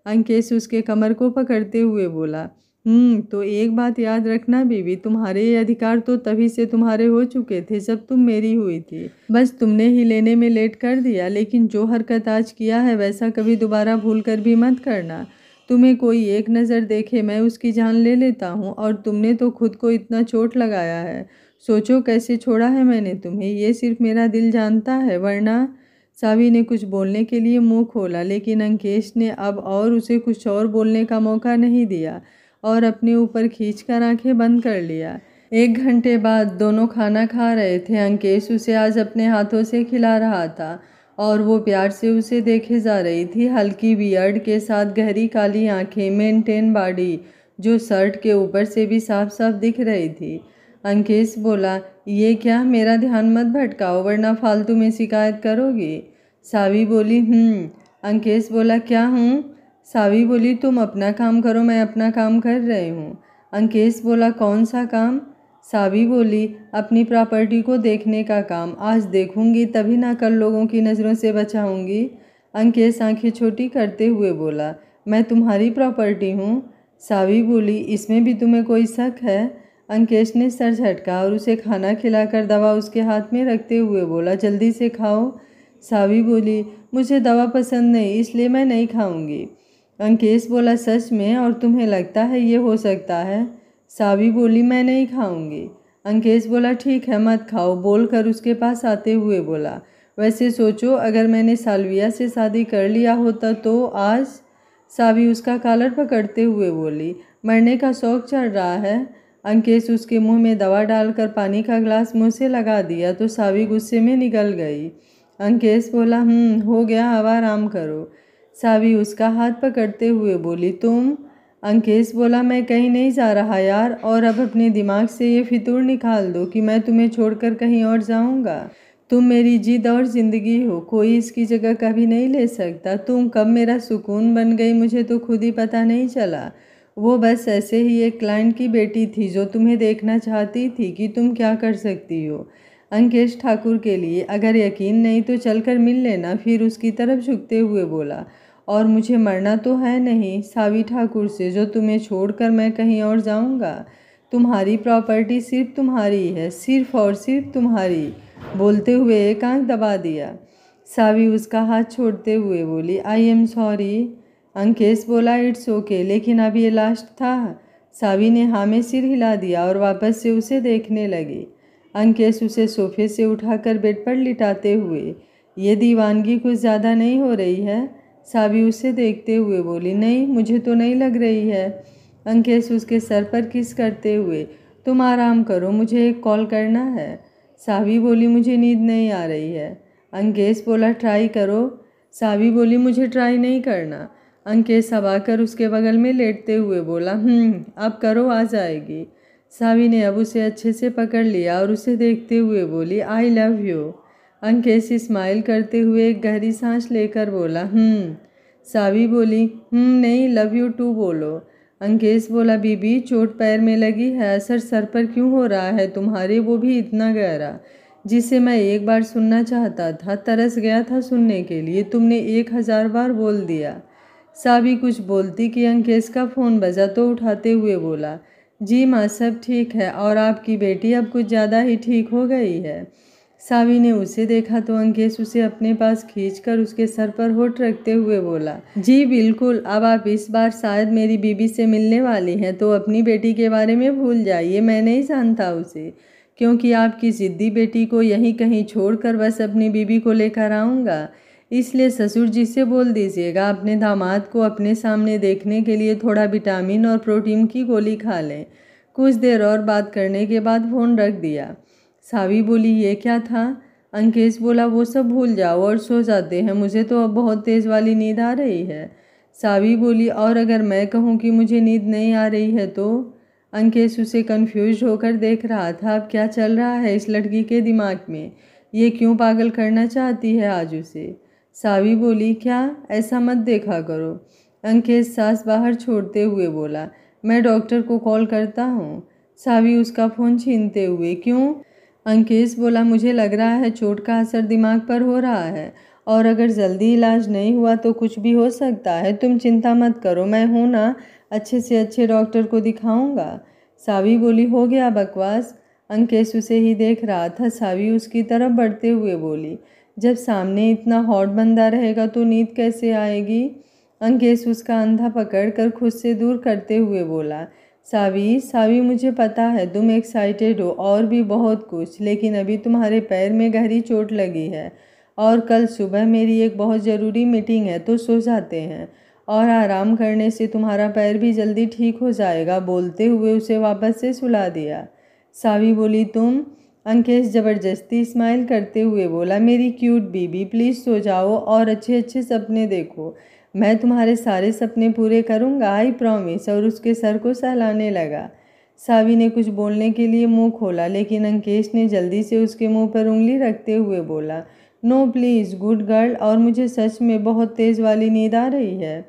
अंकेश उसके कमर को पकड़ते हुए बोला, तो एक बात याद रखना बीबी, तुम्हारे ये अधिकार तो तभी से तुम्हारे हो चुके थे जब तुम मेरी हुई थी, बस तुमने ही लेने में लेट कर दिया। लेकिन जो हरकत आज किया है वैसा कभी दोबारा भूल कर भी मत करना। तुम्हें कोई एक नज़र देखे मैं उसकी जान ले लेता हूँ, और तुमने तो खुद को इतना चोट लगाया है। सोचो कैसे छोड़ा है मैंने तुम्हें, ये सिर्फ मेरा दिल जानता है, वरना। सावी ने कुछ बोलने के लिए मुंह खोला, लेकिन अंकेश ने अब और उसे कुछ और बोलने का मौका नहीं दिया और अपने ऊपर खींचकर आंखें बंद कर लिया। 1 घंटे बाद दोनों खाना खा रहे थे। अंकेश उसे आज अपने हाथों से खिला रहा था और वो प्यार से उसे देखे जा रही थी। हल्की बियर्ड के साथ गहरी काली आंखें, मेंटेन बॉडी जो शर्ट के ऊपर से भी साफ साफ दिख रही थी। अंकेश बोला, ये क्या, मेरा ध्यान मत भटकाओ वरना फालतू में शिकायत करोगी। सावी बोली, अंकेश बोला, क्या हूँ? सावी बोली, तुम अपना काम करो, मैं अपना काम कर रही हूँ। अंकेश बोला, कौन सा काम? सावी बोली, अपनी प्रॉपर्टी को देखने का काम, आज देखूंगी तभी ना कल लोगों की नज़रों से बचाऊंगी। अंकेश आंखें छोटी करते हुए बोला, मैं तुम्हारी प्रॉपर्टी हूँ? सावी बोली, इसमें भी तुम्हें कोई शक है? अंकेश ने सर झटका और उसे खाना खिलाकर दवा उसके हाथ में रखते हुए बोला, जल्दी से खाओ। सावी बोली, मुझे दवा पसंद नहीं, इसलिए मैं नहीं खाऊंगी। अंकेश बोला, सच में? और तुम्हें लगता है ये हो सकता है? सावी बोली, मैं नहीं खाऊंगी। अंकेश बोला, ठीक है मत खाओ, बोलकर उसके पास आते हुए बोला, वैसे सोचो अगर मैंने सालविया से शादी कर लिया होता तो आज। सावी उसका कॉलर पकड़ते हुए बोली, मरने का शौक चढ़ रहा है। अंकेश उसके मुंह में दवा डालकर पानी का ग्लास मुंह से लगा दिया तो सावी गुस्से में निकल गई। अंकेश बोला, हो गया, अब आराम करो। सावी उसका हाथ पकड़ते हुए बोली, तुम? अंकेश बोला, मैं कहीं नहीं जा रहा यार, और अब अपने दिमाग से ये फितूर निकाल दो कि मैं तुम्हें छोड़कर कहीं और जाऊंगा। तुम मेरी जिद और ज़िंदगी हो, कोई इसकी जगह कभी नहीं ले सकता। तुम कब मेरा सुकून बन गई मुझे तो खुद ही पता नहीं चला। वो बस ऐसे ही एक क्लाइंट की बेटी थी जो तुम्हें देखना चाहती थी कि तुम क्या कर सकती हो। अंकेश ठाकुर के लिए अगर यकीन नहीं तो चलकर मिल लेना, फिर उसकी तरफ झुकते हुए बोला। और मुझे मरना तो है नहीं सावी ठाकुर से, जो तुम्हें छोड़कर मैं कहीं और जाऊंगा। तुम्हारी प्रॉपर्टी सिर्फ तुम्हारी है, सिर्फ और सिर्फ तुम्हारी। बोलते हुए एक आंख दबा दिया। सावी उसका हाथ छोड़ते हुए बोली, आई एम सॉरी। अंकेश बोला, इट्स ओके, लेकिन अब ये लास्ट था। सावी ने हाँ में सिर हिला दिया और वापस से उसे देखने लगी। अंकेश उसे सोफे से उठाकर बेड पर लिटाते हुए, ये दीवानगी कुछ ज़्यादा नहीं हो रही है? सावी उसे देखते हुए बोली, नहीं मुझे तो नहीं लग रही है। अंकेश उसके सर पर किस करते हुए, तुम आराम करो, मुझे एक कॉल करना है। सावी बोली, मुझे नींद नहीं आ रही है। अंकेश बोला, ट्राई करो। सावी बोली, मुझे ट्राई नहीं करना। अंकेश अब आकर उसके बगल में लेटते हुए बोला, अब करो, आ जाएगी। सावी ने अब उसे अच्छे से पकड़ लिया और उसे देखते हुए बोली, I love you. Ankesh smile करते हुए एक गहरी सांस लेकर बोला, सावी बोली, नहीं, लव यू टू बोलो। अंकेश बोला, बीबी चोट पैर में लगी है, असर सर पर क्यों हो रहा है तुम्हारे, वो भी इतना गहरा, जिसे मैं एक बार सुनना चाहता था, तरस गया था सुनने के लिए, तुमने 1000 बार बोल दिया। सावी कुछ बोलती कि अंकेश का फ़ोन बजा तो उठाते हुए बोला, जी माँ सब ठीक है, और आपकी बेटी अब कुछ ज़्यादा ही ठीक हो गई है। सावी ने उसे देखा तो अंकेश उसे अपने पास खींचकर उसके सर पर होठ रखते हुए बोला, जी बिल्कुल, अब आप इस बार शायद मेरी बीबी से मिलने वाली हैं तो अपनी बेटी के बारे में भूल जाइए, मैं नहीं जानता उसे, क्योंकि आपकी ज़िद्दी बेटी को यहीं कहीं छोड़कर बस अपनी बीबी को लेकर आऊँगा। इसलिए ससुर जी से बोल दीजिएगा अपने दामाद को अपने सामने देखने के लिए थोड़ा विटामिन और प्रोटीन की गोली खा लें। कुछ देर और बात करने के बाद फ़ोन रख दिया। सावी बोली, ये क्या था? अंकेश बोला, वो सब भूल जाओ और सो जाते हैं, मुझे तो अब बहुत तेज़ वाली नींद आ रही है। सावी बोली, और अगर मैं कहूँ कि मुझे नींद नहीं आ रही है तो? अंकेश उसे कन्फ्यूज होकर देख रहा था, अब क्या चल रहा है इस लड़की के दिमाग में, ये क्यों पागल करना चाहती है आज उसे। सावी बोली, क्या ऐसा मत देखा करो। अंकेश सांस बाहर छोड़ते हुए बोला, मैं डॉक्टर को कॉल करता हूँ। सावी उसका फ़ोन छीनते हुए, क्यों? अंकेश बोला, मुझे लग रहा है चोट का असर दिमाग पर हो रहा है, और अगर जल्दी इलाज नहीं हुआ तो कुछ भी हो सकता है। तुम चिंता मत करो, मैं हूँ ना, अच्छे से अच्छे डॉक्टर को दिखाऊंगा। सावी बोली, हो गया बकवास। अंकेश उसे ही देख रहा था। सावी उसकी तरफ बढ़ते हुए बोली, जब सामने इतना हॉट बंदा रहेगा तो नींद कैसे आएगी? अंकेश उसका अंधा पकड़कर खुद से दूर करते हुए बोला, सावी मुझे पता है तुम एक्साइटेड हो और भी बहुत कुछ, लेकिन अभी तुम्हारे पैर में गहरी चोट लगी है और कल सुबह मेरी एक बहुत ज़रूरी मीटिंग है, तो सो जाते हैं और आराम करने से तुम्हारा पैर भी जल्दी ठीक हो जाएगा। बोलते हुए उसे वापस से सुला दिया। सावी बोली, तुम? अंकेश ज़बरदस्ती स्माइल करते हुए बोला, मेरी क्यूट बीबी प्लीज़ सो जाओ और अच्छे अच्छे सपने देखो, मैं तुम्हारे सारे सपने पूरे करूँगा, आई प्रॉमिस। और उसके सर को सहलाने लगा। सावी ने कुछ बोलने के लिए मुंह खोला, लेकिन अंकेश ने जल्दी से उसके मुंह पर उंगली रखते हुए बोला, नो प्लीज़ गुड गर्ल, और मुझे सच में बहुत तेज़ वाली नींद आ रही है।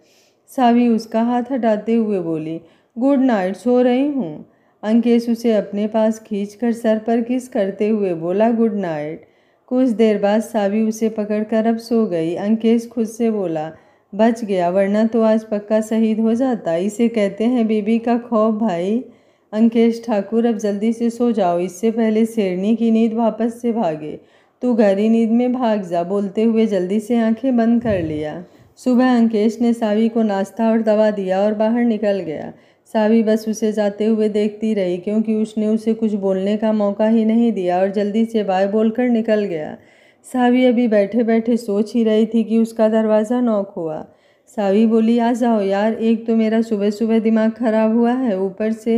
सावी उसका हाथ हटाते हुए बोली, गुड नाइट, सो रही हूँ। अंकेश उसे अपने पास खींचकर सर पर किस करते हुए बोला, गुड नाइट। कुछ देर बाद सावी उसे पकड़कर अब सो गई। अंकेश खुद से बोला, बच गया, वरना तो आज पक्का शहीद हो जाता, इसे कहते हैं बीबी का खौफ भाई। अंकेश ठाकुर, अब जल्दी से सो जाओ, इससे पहले शेरनी की नींद वापस से भागे। तू गहरी नींद में भाग जा। बोलते हुए जल्दी से आंखें बंद कर लिया। सुबह अंकेश ने सावी को नाश्ता और दवा दिया और बाहर निकल गया। सावी बस उसे जाते हुए देखती रही, क्योंकि उसने उसे कुछ बोलने का मौका ही नहीं दिया, और जल्दी से बाय बोलकर निकल गया। सावी अभी बैठे बैठे सोच ही रही थी कि उसका दरवाज़ा नॉक हुआ। सावी बोली, आ जाओ यार, एक तो मेरा सुबह सुबह दिमाग खराब हुआ है, ऊपर से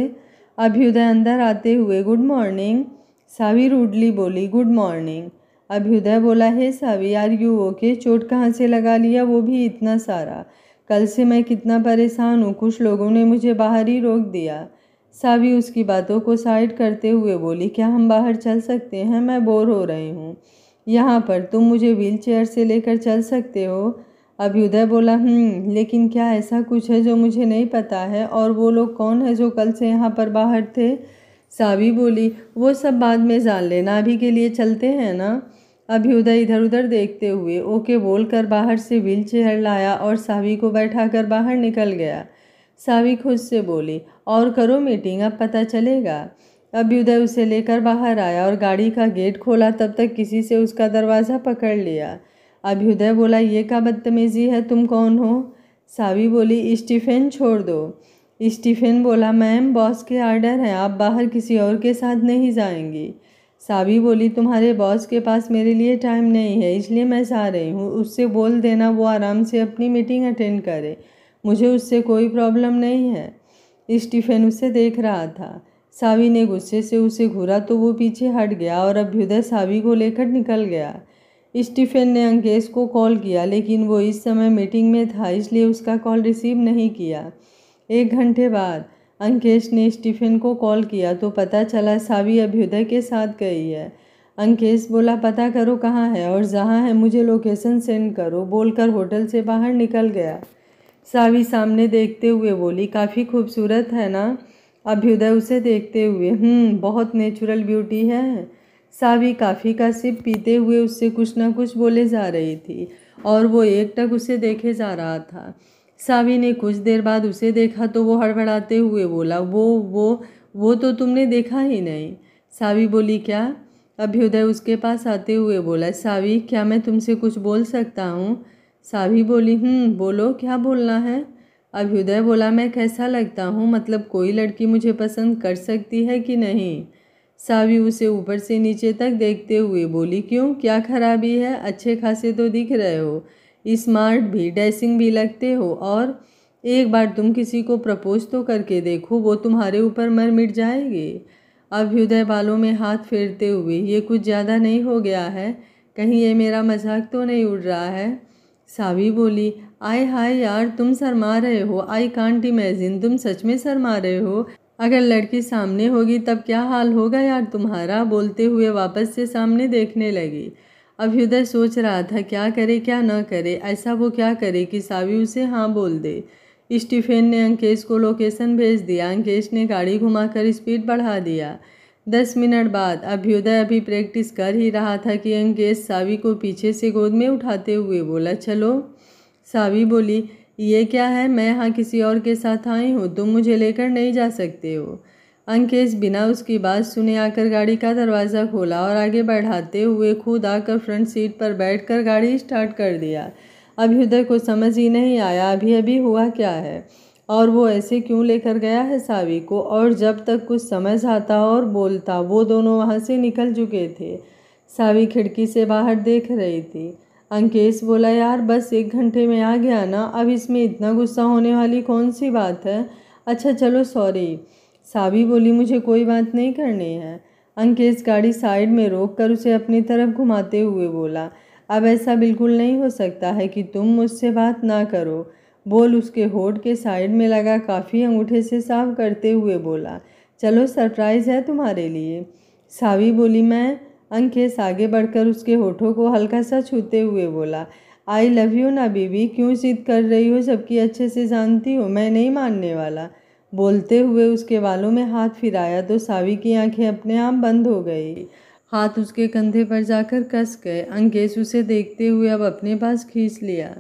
अभ्युदय अंदर आते हुए गुड मॉर्निंग। सावी रूडली बोली, गुड मॉर्निंग। अभ्युदय बोला, हे सावी, आर यू ओके? चोट कहाँ से लगा लिया, वो भी इतना सारा? कल से मैं कितना परेशान हूँ, कुछ लोगों ने मुझे बाहर ही रोक दिया। सावी उसकी बातों को साइड करते हुए बोली, क्या हम बाहर चल सकते हैं, मैं बोर हो रही हूँ। यहाँ पर तुम मुझे व्हील चेयर से लेकर चल सकते हो। अभ्युदय बोला, लेकिन क्या ऐसा कुछ है जो मुझे नहीं पता है? और वो लोग कौन है जो कल से यहाँ पर बाहर थे? सावी बोली, वो सब बाद में जान लेना, अभी के लिए चलते हैं ना। अभ्युदय इधर उधर देखते हुए ओके बोलकर बाहर से व्हील चेयर लाया और सावी को बैठाकर बाहर निकल गया। सावी खुद से बोली, और करो मीटिंग, अब पता चलेगा। अभ्युदय उसे लेकर बाहर आया और गाड़ी का गेट खोला, तब तक किसी से उसका दरवाज़ा पकड़ लिया। अभ्युदय बोला, ये क्या बदतमीजी है, तुम कौन हो? सावी बोली, स्टीफेन छोड़ दो। स्टीफेन बोला, मैम बॉस के आर्डर हैं, आप बाहर किसी और के साथ नहीं जाएंगी। सावी बोली, तुम्हारे बॉस के पास मेरे लिए टाइम नहीं है, इसलिए मैं जा रही हूँ। उससे बोल देना वो आराम से अपनी मीटिंग अटेंड करे, मुझे उससे कोई प्रॉब्लम नहीं है। स्टीफेन उसे देख रहा था। सावी ने गुस्से से उसे घूरा तो वो पीछे हट गया और अभ्युदय सावी को लेकर निकल गया। स्टीफेन ने अंकेश को कॉल किया, लेकिन वो इस समय मीटिंग में था, इसलिए उसका कॉल रिसीव नहीं किया। 1 घंटे बाद अंकेश ने स्टीफेन को कॉल किया तो पता चला सावी अभ्युदय के साथ गई है। अंकेश बोला, पता करो कहाँ है, और जहाँ है मुझे लोकेशन सेंड करो, बोलकर होटल से बाहर निकल गया। सावी सामने देखते हुए बोली, काफ़ी खूबसूरत है ना? अभ्युदय उसे देखते हुए, बहुत नेचुरल ब्यूटी है। सावी काफ़ी का सिप पीते हुए उससे कुछ न कुछ बोले जा रही थी और वो एकटक उसे देखे जा रहा था। सावी ने कुछ देर बाद उसे देखा तो वो हड़बड़ाते हुए बोला, वो तो तुमने देखा ही नहीं। सावी बोली, क्या? अभ्युदय उसके पास आते हुए बोला, सावी क्या मैं तुमसे कुछ बोल सकता हूँ? सावी बोली, बोलो, क्या बोलना है? अभ्युदय बोला, मैं कैसा लगता हूँ, मतलब कोई लड़की मुझे पसंद कर सकती है कि नहीं? सावी उसे ऊपर से नीचे तक देखते हुए बोली, क्यों, क्या खराबी है? अच्छे खासे तो दिख रहे हो, स्मार्ट भी, डैशिंग भी लगते हो, और एक बार तुम किसी को प्रपोज तो करके देखो, वो तुम्हारे ऊपर मर मिट जाएगी। अभ्युदय बालों में हाथ फेरते हुए, ये कुछ ज़्यादा नहीं हो गया है? कहीं ये मेरा मजाक तो नहीं उड़ रहा है? सावी बोली, आय हाय यार, तुम शर्मा रहे हो, आई कांट इमेजिन, तुम सच में शर्मा रहे हो? अगर लड़की सामने होगी तब क्या हाल होगा यार तुम्हारा? बोलते हुए वापस से सामने देखने लगी। अभ्युदय सोच रहा था क्या करे क्या न करे, ऐसा वो क्या करे कि सावी उसे हाँ बोल दे। स्टीफेन ने अंकेश को लोकेशन भेज दिया। अंकेश ने गाड़ी घुमाकर स्पीड बढ़ा दिया। 10 मिनट बाद अभ्युदय अभी प्रैक्टिस कर ही रहा था कि अंकेश सावी को पीछे से गोद में उठाते हुए बोला, चलो। सावी बोली, ये क्या है, मैं यहाँ किसी और के साथ आई हूँ, तुम मुझे लेकर नहीं जा सकते हो। अंकेश बिना उसकी बात सुने आकर गाड़ी का दरवाज़ा खोला और आगे बढ़ाते हुए खुद आकर फ्रंट सीट पर बैठकर गाड़ी स्टार्ट कर दिया। अभ्युदय को समझ ही नहीं आया अभी अभी हुआ क्या है और वो ऐसे क्यों लेकर गया है सावी को, और जब तक कुछ समझ आता और बोलता वो दोनों वहाँ से निकल चुके थे। सावी खिड़की से बाहर देख रही थी। अंकेश बोला, यार बस 1 घंटे में आ गया ना, अब इसमें इतना गुस्सा होने वाली कौन सी बात है? अच्छा चलो सॉरी। सावी बोली, मुझे कोई बात नहीं करनी है। अंकेश गाड़ी साइड में रोक कर उसे अपनी तरफ घुमाते हुए बोला, अब ऐसा बिल्कुल नहीं हो सकता है कि तुम मुझसे बात ना करो। बोल उसके होठ के साइड में लगा काफ़ी अंगूठे से साफ करते हुए बोला, चलो सरप्राइज़ है तुम्हारे लिए। सावी बोली, मैं? अंकेश आगे बढ़कर उसके होठों को हल्का सा छूते हुए बोला, आई लव यू ना बीबी, क्यों जिद कर रही हो जबकि अच्छे से जानती हो मैं नहीं मानने वाला। बोलते हुए उसके बालों में हाथ फिराया तो सावी की आंखें अपने आप बंद हो गई। हाथ उसके कंधे पर जाकर कस गए। अंकेश उसे देखते हुए अब अपने पास खींच लिया।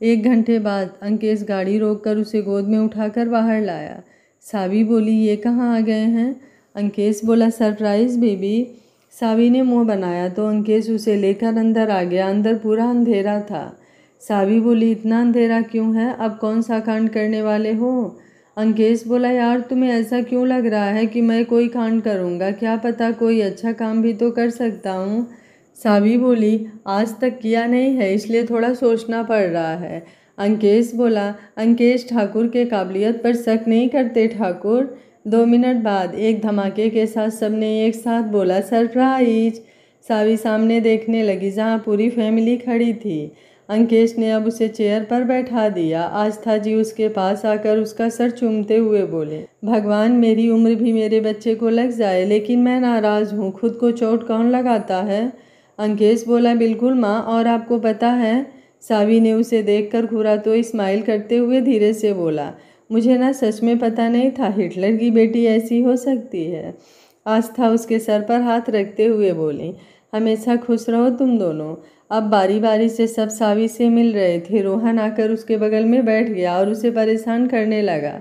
1 घंटे बाद अंकेश गाड़ी रोककर उसे गोद में उठाकर बाहर लाया। सावी बोली, ये कहाँ आ गए हैं? अंकेश बोला, सरप्राइज़ बेबी। सावी ने मुंह बनाया तो अंकेश उसे लेकर अंदर आ गया। अंदर पूरा अंधेरा था। सावी बोली, इतना अंधेरा क्यों है, अब कौन सा कांड करने वाले हो? अंकेश बोला, यार तुम्हें ऐसा क्यों लग रहा है कि मैं कोई कांड करूँगा, क्या पता कोई अच्छा काम भी तो कर सकता हूँ। सावी बोली, आज तक किया नहीं है इसलिए थोड़ा सोचना पड़ रहा है। अंकेश बोला, अंकेश ठाकुर के काबिलियत पर शक नहीं करते ठाकुर। 2 मिनट बाद एक धमाके के साथ सबने एक साथ बोला, सरप्राइज। सावी सामने देखने लगी जहाँ पूरी फैमिली खड़ी थी। अंकेश ने अब उसे चेयर पर बैठा दिया। आस्था जी उसके पास आकर उसका सर चूमते हुए बोले, भगवान मेरी उम्र भी मेरे बच्चे को लग जाए, लेकिन मैं नाराज़ हूँ, खुद को चोट कौन लगाता है? अंकेश बोला, बिल्कुल माँ, और आपको पता है? सावी ने उसे देखकर घूरा तो स्माइल करते हुए धीरे से बोला, मुझे ना सच में पता नहीं था हिटलर की बेटी ऐसी हो सकती है। आस्था उसके सर पर हाथ रखते हुए बोली, हमेशा खुश रहो तुम दोनों। अब बारी बारी से सब सावी से मिल रहे थे। रोहन आकर उसके बगल में बैठ गया और उसे परेशान करने लगा।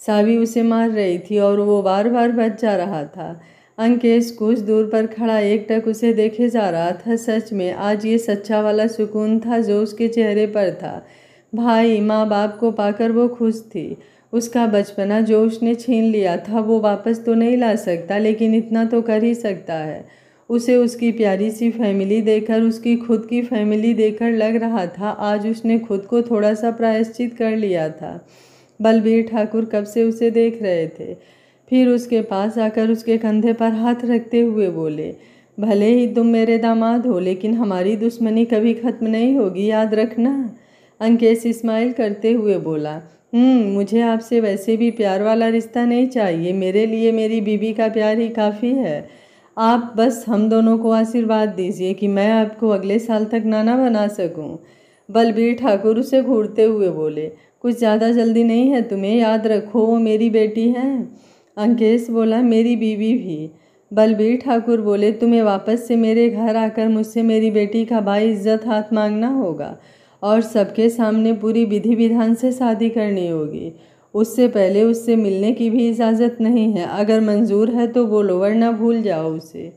सावी उसे मार रही थी और वो बार बार बच जा रहा था। अंकेश कुछ दूर पर खड़ा एकटक उसे देखे जा रहा था। सच में आज ये सच्चा वाला सुकून था जो उसके चेहरे पर था। भाई माँ बाप को पाकर वो खुश थी। उसका बचपना जो उसने छीन लिया था वो वापस तो नहीं ला सकता, लेकिन इतना तो कर ही सकता है। उसे उसकी प्यारी सी फैमिली देखकर, उसकी खुद की फैमिली देखकर लग रहा था आज उसने खुद को थोड़ा सा प्रायश्चित कर लिया था। बलबीर ठाकुर कब से उसे देख रहे थे। फिर उसके पास आकर उसके कंधे पर हाथ रखते हुए बोले, भले ही तुम मेरे दामाद हो, लेकिन हमारी दुश्मनी कभी खत्म नहीं होगी, याद रखना। अंकेश स्माइल करते हुए बोला, मुझे आपसे वैसे भी प्यार वाला रिश्ता नहीं चाहिए। मेरे लिए मेरी बीबी का प्यार ही काफ़ी है। आप बस हम दोनों को आशीर्वाद दीजिए कि मैं आपको अगले साल तक नाना बना सकूं। बलबीर ठाकुर उसे घूरते हुए बोले, कुछ ज़्यादा जल्दी नहीं है तुम्हें, याद रखो वो मेरी बेटी है। अंकेश बोला, मेरी बीवी भी। बलबीर ठाकुर बोले, तुम्हें वापस से मेरे घर आकर मुझसे मेरी बेटी का बाइज्जत हाथ मांगना होगा और सबके सामने पूरी विधि विधान से शादी करनी होगी। उससे पहले उससे मिलने की भी इजाज़त नहीं है। अगर मंजूर है तो बोलो, वरना भूल जाओ उसे।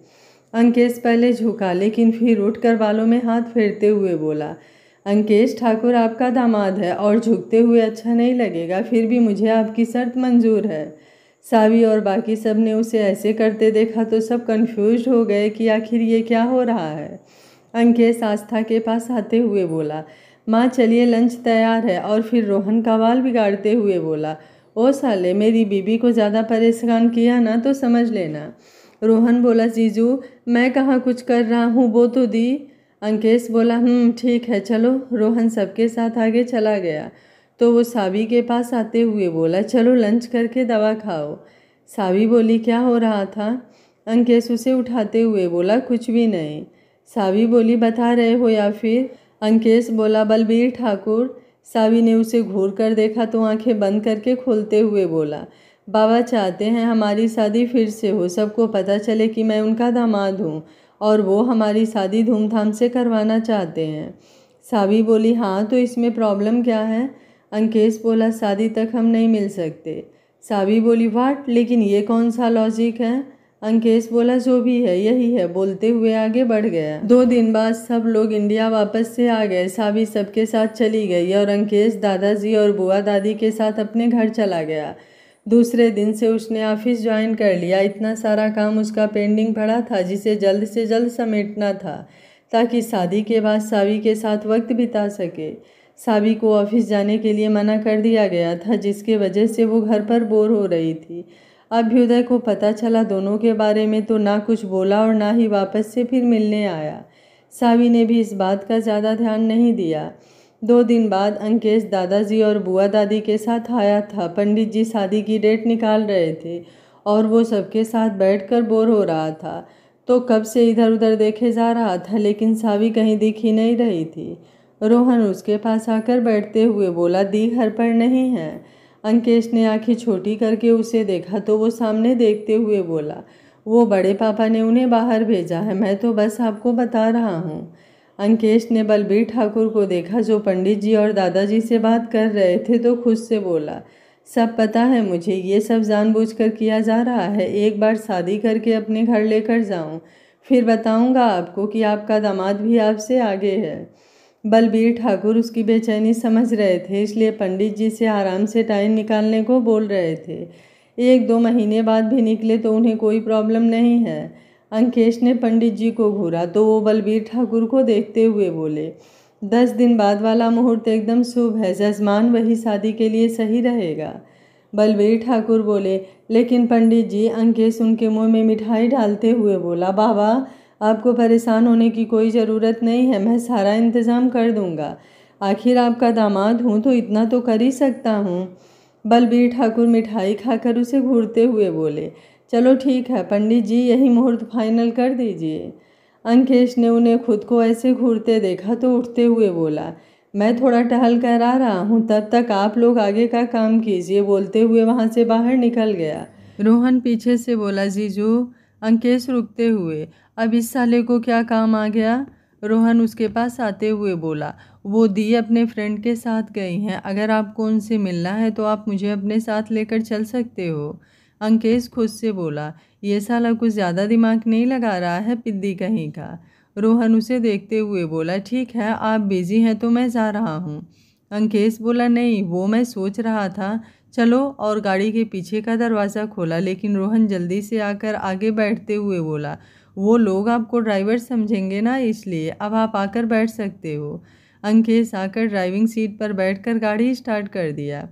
अंकेश पहले झुका, लेकिन फिर उठकर बालों में हाथ फेरते हुए बोला, अंकेश ठाकुर आपका दामाद है और झुकते हुए अच्छा नहीं लगेगा, फिर भी मुझे आपकी शर्त मंजूर है। सावी और बाकी सब ने उसे ऐसे करते देखा तो सब कंफ्यूज हो गए कि आखिर ये क्या हो रहा है। अंकेश आस्था के पास आते हुए बोला, माँ चलिए लंच तैयार है। और फिर रोहन का बाल बिगाड़ते हुए बोला, ओ साले, मेरी बीबी को ज़्यादा परेशान किया ना तो समझ लेना। रोहन बोला, जीजू मैं कहाँ कुछ कर रहा हूँ, वो तो दी। अंकेश बोला, ठीक है चलो। रोहन सबके साथ आगे चला गया तो वो सावी के पास आते हुए बोला, चलो लंच करके दवा खाओ। सावी बोली, क्या हो रहा था? अंकेश उसे उठाते हुए बोला, कुछ भी नहीं। सावी बोली, बता रहे हो या फिर? अंकेश बोला, बलबीर ठाकुर। सावी ने उसे घूर कर देखा तो आंखें बंद करके खोलते हुए बोला, बाबा चाहते हैं हमारी शादी फिर से हो, सबको पता चले कि मैं उनका दामाद हूँ और वो हमारी शादी धूमधाम से करवाना चाहते हैं। सावी बोली, हाँ तो इसमें प्रॉब्लम क्या है? अंकेश बोला, शादी तक हम नहीं मिल सकते। सावी बोली, वाट, लेकिन ये कौन सा लॉजिक है? अंकेश बोला, जो भी है यही है, बोलते हुए आगे बढ़ गया। 2 दिन बाद सब लोग इंडिया वापस से आ गए। सावी सबके साथ चली गई और अंकेश दादाजी और बुआ दादी के साथ अपने घर चला गया। दूसरे दिन से उसने ऑफिस ज्वाइन कर लिया। इतना सारा काम उसका पेंडिंग पड़ा था जिसे जल्द से जल्द समेटना था ताकि शादी के बाद सावी के साथ वक्त बिता सके। सावी को ऑफिस जाने के लिए मना कर दिया गया था, जिसके वजह से वो घर पर बोर हो रही थी। अभ्युदय को पता चला दोनों के बारे में तो ना कुछ बोला और ना ही वापस से फिर मिलने आया। सावी ने भी इस बात का ज़्यादा ध्यान नहीं दिया। 2 दिन बाद अंकेश दादाजी और बुआ दादी के साथ आया था। पंडित जी शादी की डेट निकाल रहे थे और वो सबके साथ बैठकर बोर हो रहा था तो कब से इधर उधर देखे जा रहा था, लेकिन सावी कहीं दिख ही नहीं रही थी। रोहन उसके पास आकर बैठते हुए बोला, दी घर पर नहीं है। अंकेश ने आंखें छोटी करके उसे देखा तो वो सामने देखते हुए बोला, वो बड़े पापा ने उन्हें बाहर भेजा है, मैं तो बस आपको बता रहा हूँ। अंकेश ने बलबीर ठाकुर को देखा जो पंडित जी और दादाजी से बात कर रहे थे तो खुद से बोला, सब पता है मुझे, ये सब जानबूझकर किया जा रहा है। एक बार शादी करके अपने घर लेकर जाऊं, फिर बताऊंगा आपको कि आपका दामाद भी आपसे आगे है। बलबीर ठाकुर उसकी बेचैनी समझ रहे थे, इसलिए पंडित जी से आराम से टाइम निकालने को बोल रहे थे। 1-2 महीने बाद भी निकले तो उन्हें कोई प्रॉब्लम नहीं है। अंकेश ने पंडित जी को घूरा तो वो बलबीर ठाकुर को देखते हुए बोले, 10 दिन बाद वाला मुहूर्त एकदम शुभ है, जजमान वही शादी के लिए सही रहेगा। बलबीर ठाकुर बोले, लेकिन पंडित जी। अंकेश उनके मुंह में मिठाई डालते हुए बोला, बाबा आपको परेशान होने की कोई ज़रूरत नहीं है, मैं सारा इंतज़ाम कर दूंगा। आखिर आपका दामाद हूँ तो इतना तो कर ही सकता हूँ। बलबीर ठाकुर मिठाई खाकर उसे घूरते हुए बोले, चलो ठीक है पंडित जी, यही मुहूर्त फाइनल कर दीजिए। अंकेश ने उन्हें खुद को ऐसे घूरते देखा तो उठते हुए बोला, मैं थोड़ा टहल कर आ रहा हूँ, तब तक आप लोग आगे का काम कीजिए। बोलते हुए वहाँ से बाहर निकल गया। रोहन पीछे से बोला, जीजू। अंकेश रुकते हुए, अब इस साले को क्या काम आ गया? रोहन उसके पास आते हुए बोला, वो दी अपने फ्रेंड के साथ गई हैं। अगर आपको उनसे मिलना है तो आप मुझे अपने साथ लेकर चल सकते हो। अंकेश खुद से बोला, ये साला कुछ ज़्यादा दिमाग नहीं लगा रहा है, पिद्दी कहीं का। रोहन उसे देखते हुए बोला, ठीक है, आप बिजी हैं तो मैं जा रहा हूँ। अंकेश बोला, नहीं, वो मैं सोच रहा था, चलो, और गाड़ी के पीछे का दरवाज़ा खोला। लेकिन रोहन जल्दी से आकर आगे बैठते हुए बोला, वो लोग आपको ड्राइवर समझेंगे ना, इसलिए अब आप आकर बैठ सकते हो। अंकेश आकर ड्राइविंग सीट पर बैठकर गाड़ी स्टार्ट कर दिया।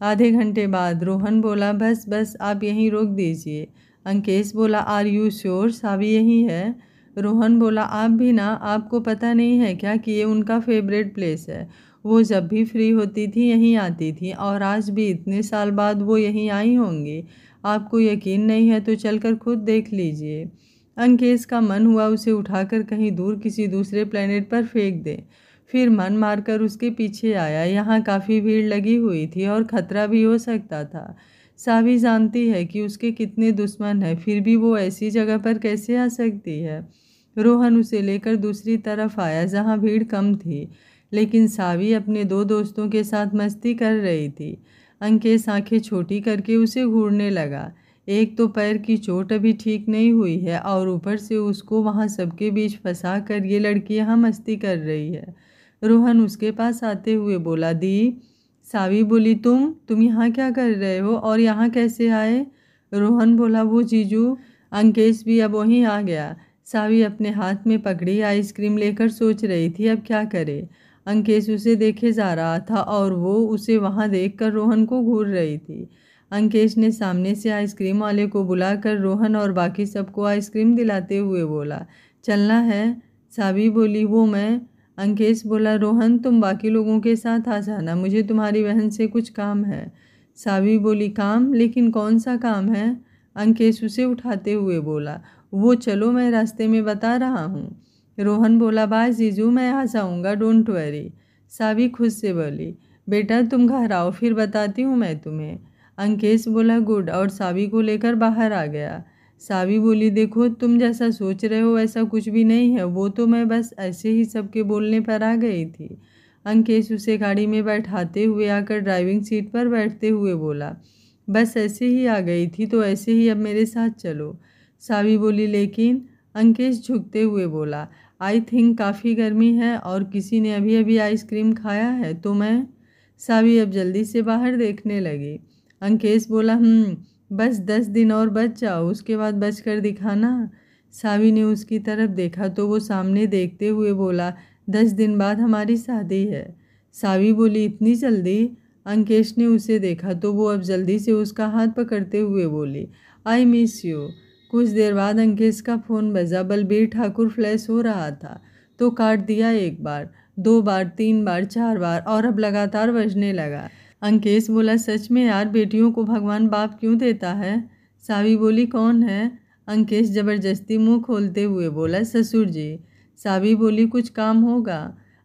आधे घंटे बाद रोहन बोला, बस बस आप यहीं रोक दीजिए। अंकेश बोला, आर यू श्योर? सावी यहीं है? रोहन बोला, आप भी ना, आपको पता नहीं है क्या कि ये उनका फेवरेट प्लेस है। वो जब भी फ्री होती थी यहीं आती थी, और आज भी इतने साल बाद वो यहीं आई होंगी। आपको यकीन नहीं है तो चलकर खुद देख लीजिए। अंकेश का मन हुआ उसे उठाकर कहीं दूर किसी दूसरे प्लेनेट पर फेंक दे। फिर मन मारकर उसके पीछे आया। यहाँ काफ़ी भीड़ लगी हुई थी और खतरा भी हो सकता था। सावी जानती है कि उसके कितने दुश्मन हैं, फिर भी वो ऐसी जगह पर कैसे आ सकती है। रोहन उसे लेकर दूसरी तरफ आया जहाँ भीड़ कम थी, लेकिन सावी अपने दो दोस्तों के साथ मस्ती कर रही थी। अंकेश आंखें छोटी करके उसे घूरने लगा। एक तो पैर की चोट अभी ठीक नहीं हुई है और ऊपर से उसको वहाँ सबके बीच फंसा कर ये लड़की यहाँ मस्ती कर रही है। रोहन उसके पास आते हुए बोला, दी। सावी बोली, तुम यहाँ क्या कर रहे हो और यहाँ कैसे आए? रोहन बोला, वो जीजू। अंकेश भी अब वहीं आ गया। सावी अपने हाथ में पकड़ी आइसक्रीम लेकर सोच रही थी अब क्या करे। अंकेश उसे देखे जा रहा था और वो उसे वहाँ देखकर रोहन को घूर रही थी। अंकेश ने सामने से आइसक्रीम वाले को बुलाकर रोहन और बाकी सबको आइसक्रीम दिलाते हुए बोला, चलना है? सावी बोली, वो मैं। अंकेश बोला, रोहन तुम बाकी लोगों के साथ आ जाना, मुझे तुम्हारी बहन से कुछ काम है। सावी बोली, काम? लेकिन कौन सा काम है? अंकेश उसे उठाते हुए बोला, वो चलो, मैं रास्ते में बता रहा हूँ। रोहन बोला, बाय जीजू, मैं आ जाऊँगा, डोंट वरी। सावी खुद से बोली, बेटा तुम घर आओ, फिर बताती हूँ मैं तुम्हें। अंकेश बोला, गुड, और सावी को लेकर बाहर आ गया। सावी बोली, देखो तुम जैसा सोच रहे हो वैसा कुछ भी नहीं है, वो तो मैं बस ऐसे ही सबके बोलने पर आ गई थी। अंकेश उसे गाड़ी में बैठाते हुए आकर ड्राइविंग सीट पर बैठते हुए बोला, बस ऐसे ही आ गई थी तो ऐसे ही अब मेरे साथ चलो। सावी बोली, लेकिन? अंकेश झुकते हुए बोला, आई थिंक काफ़ी गर्मी है और किसी ने अभी अभी आइसक्रीम खाया है तो मैं। सावी अब जल्दी से बाहर देखने लगी। अंकेश बोला, बस 10 दिन और बच जाओ, उसके बाद बच कर दिखाना। सावी ने उसकी तरफ देखा तो वो सामने देखते हुए बोला, 10 दिन बाद हमारी शादी है। सावी बोली, इतनी जल्दी? अंकेश ने उसे देखा तो वो अब जल्दी से उसका हाथ पकड़ते हुए बोली, आई मिस यू। कुछ देर बाद अंकेश का फ़ोन बजा। बलबीर ठाकुर फ्लैश हो रहा था तो काट दिया, एक बार, 2 बार, 3 बार, 4 बार, और अब लगातार बजने लगा। अंकेश बोला, सच में यार, बेटियों को भगवान बाप क्यों देता है? सावी बोली, कौन है? अंकेश ज़बरदस्ती मुंह खोलते हुए बोला, ससुर जी। सावी बोली, कुछ काम होगा?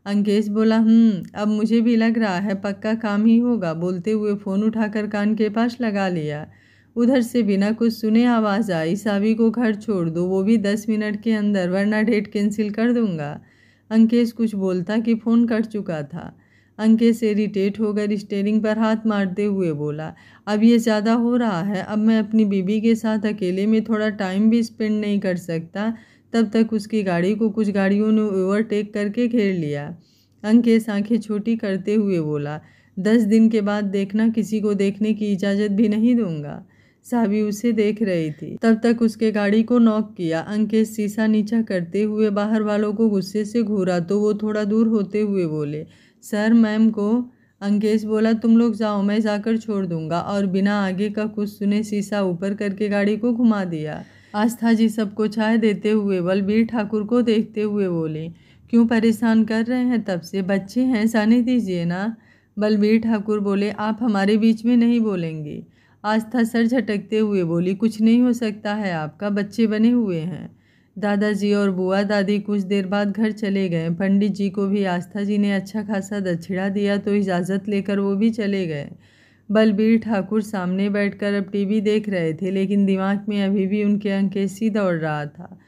अंकेश बोला, अब मुझे भी लग रहा है पक्का काम ही होगा। बोलते हुए फ़ोन उठाकर कान के पास लगा लिया। उधर से बिना कुछ सुने आवाज़ आई, सावी को घर छोड़ दो, वो भी 10 मिनट के अंदर, वरना डेट कैंसिल कर दूंगा। अंकेश कुछ बोलता कि फ़ोन कट चुका था। अंकेश इरिटेट होकर स्टीयरिंग पर हाथ मारते हुए बोला, अब ये ज़्यादा हो रहा है, अब मैं अपनी बीबी के साथ अकेले में थोड़ा टाइम भी स्पेंड नहीं कर सकता। तब तक उसकी गाड़ी को कुछ गाड़ियों ने ओवरटेक करके घेर लिया। अंकेश आंखें छोटी करते हुए बोला, 10 दिन के बाद देखना, किसी को देखने की इजाज़त भी नहीं दूंगा। सावी उसे देख रही थी। तब तक उसके गाड़ी को नॉक किया। अंकेश शीशा नीचा करते हुए बाहर वालों को गुस्से से घूरा तो वो थोड़ा दूर होते हुए बोले, सर, मैम को। अंकेश बोला, तुम लोग जाओ, मैं जाकर छोड़ दूंगा, और बिना आगे का कुछ सुने शीशा ऊपर करके गाड़ी को घुमा दिया। आस्था जी सबको चाय देते हुए बलबीर ठाकुर को देखते हुए बोले, क्यों परेशान कर रहे हैं? तब से बच्चे हैं, जाने दीजिए ना। बलबीर ठाकुर बोले, आप हमारे बीच में नहीं बोलेंगे। आस्था सर झटकते हुए बोली, कुछ नहीं हो सकता है आपका, बच्चे बने हुए हैं। दादाजी और बुआ दादी कुछ देर बाद घर चले गए। पंडित जी को भी आस्था जी ने अच्छा खासा दक्षिणा दिया तो इजाज़त लेकर वो भी चले गए। बलबीर ठाकुर सामने बैठकर अब टीवी देख रहे थे, लेकिन दिमाग में अभी भी उनके अंकेश ही दौड़ रहा था।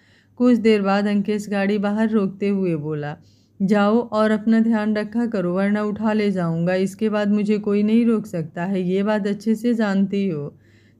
कुछ देर बाद अंकेश गाड़ी बाहर रोकते हुए बोला, जाओ और अपना ध्यान रखा करो वरना उठा ले जाऊंगा। इसके बाद मुझे कोई नहीं रोक सकता है, ये बात अच्छे से जानती हो।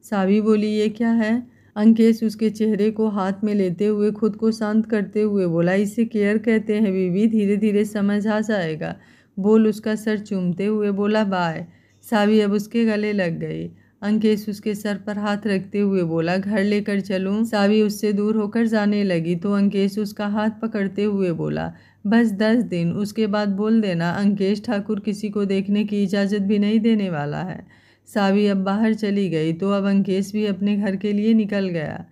सावी बोली, ये क्या है? अंकेश उसके चेहरे को हाथ में लेते हुए खुद को शांत करते हुए बोला, इसे केयर कहते हैं बीबी, धीरे धीरे समझ आ जाएगा। बोल उसका सर चूमते हुए बोला, बाय। सावी अब उसके गले लग गई। अंकेश उसके सर पर हाथ रखते हुए बोला, घर लेकर चलूं? सावी उससे दूर होकर जाने लगी तो अंकेश उसका हाथ पकड़ते हुए बोला, बस 10 दिन, उसके बाद बोल देना अंकेश ठाकुर किसी को देखने की इजाज़त भी नहीं देने वाला है। सावी अब बाहर चली गई तो अब अंकेश भी अपने घर के लिए निकल गया।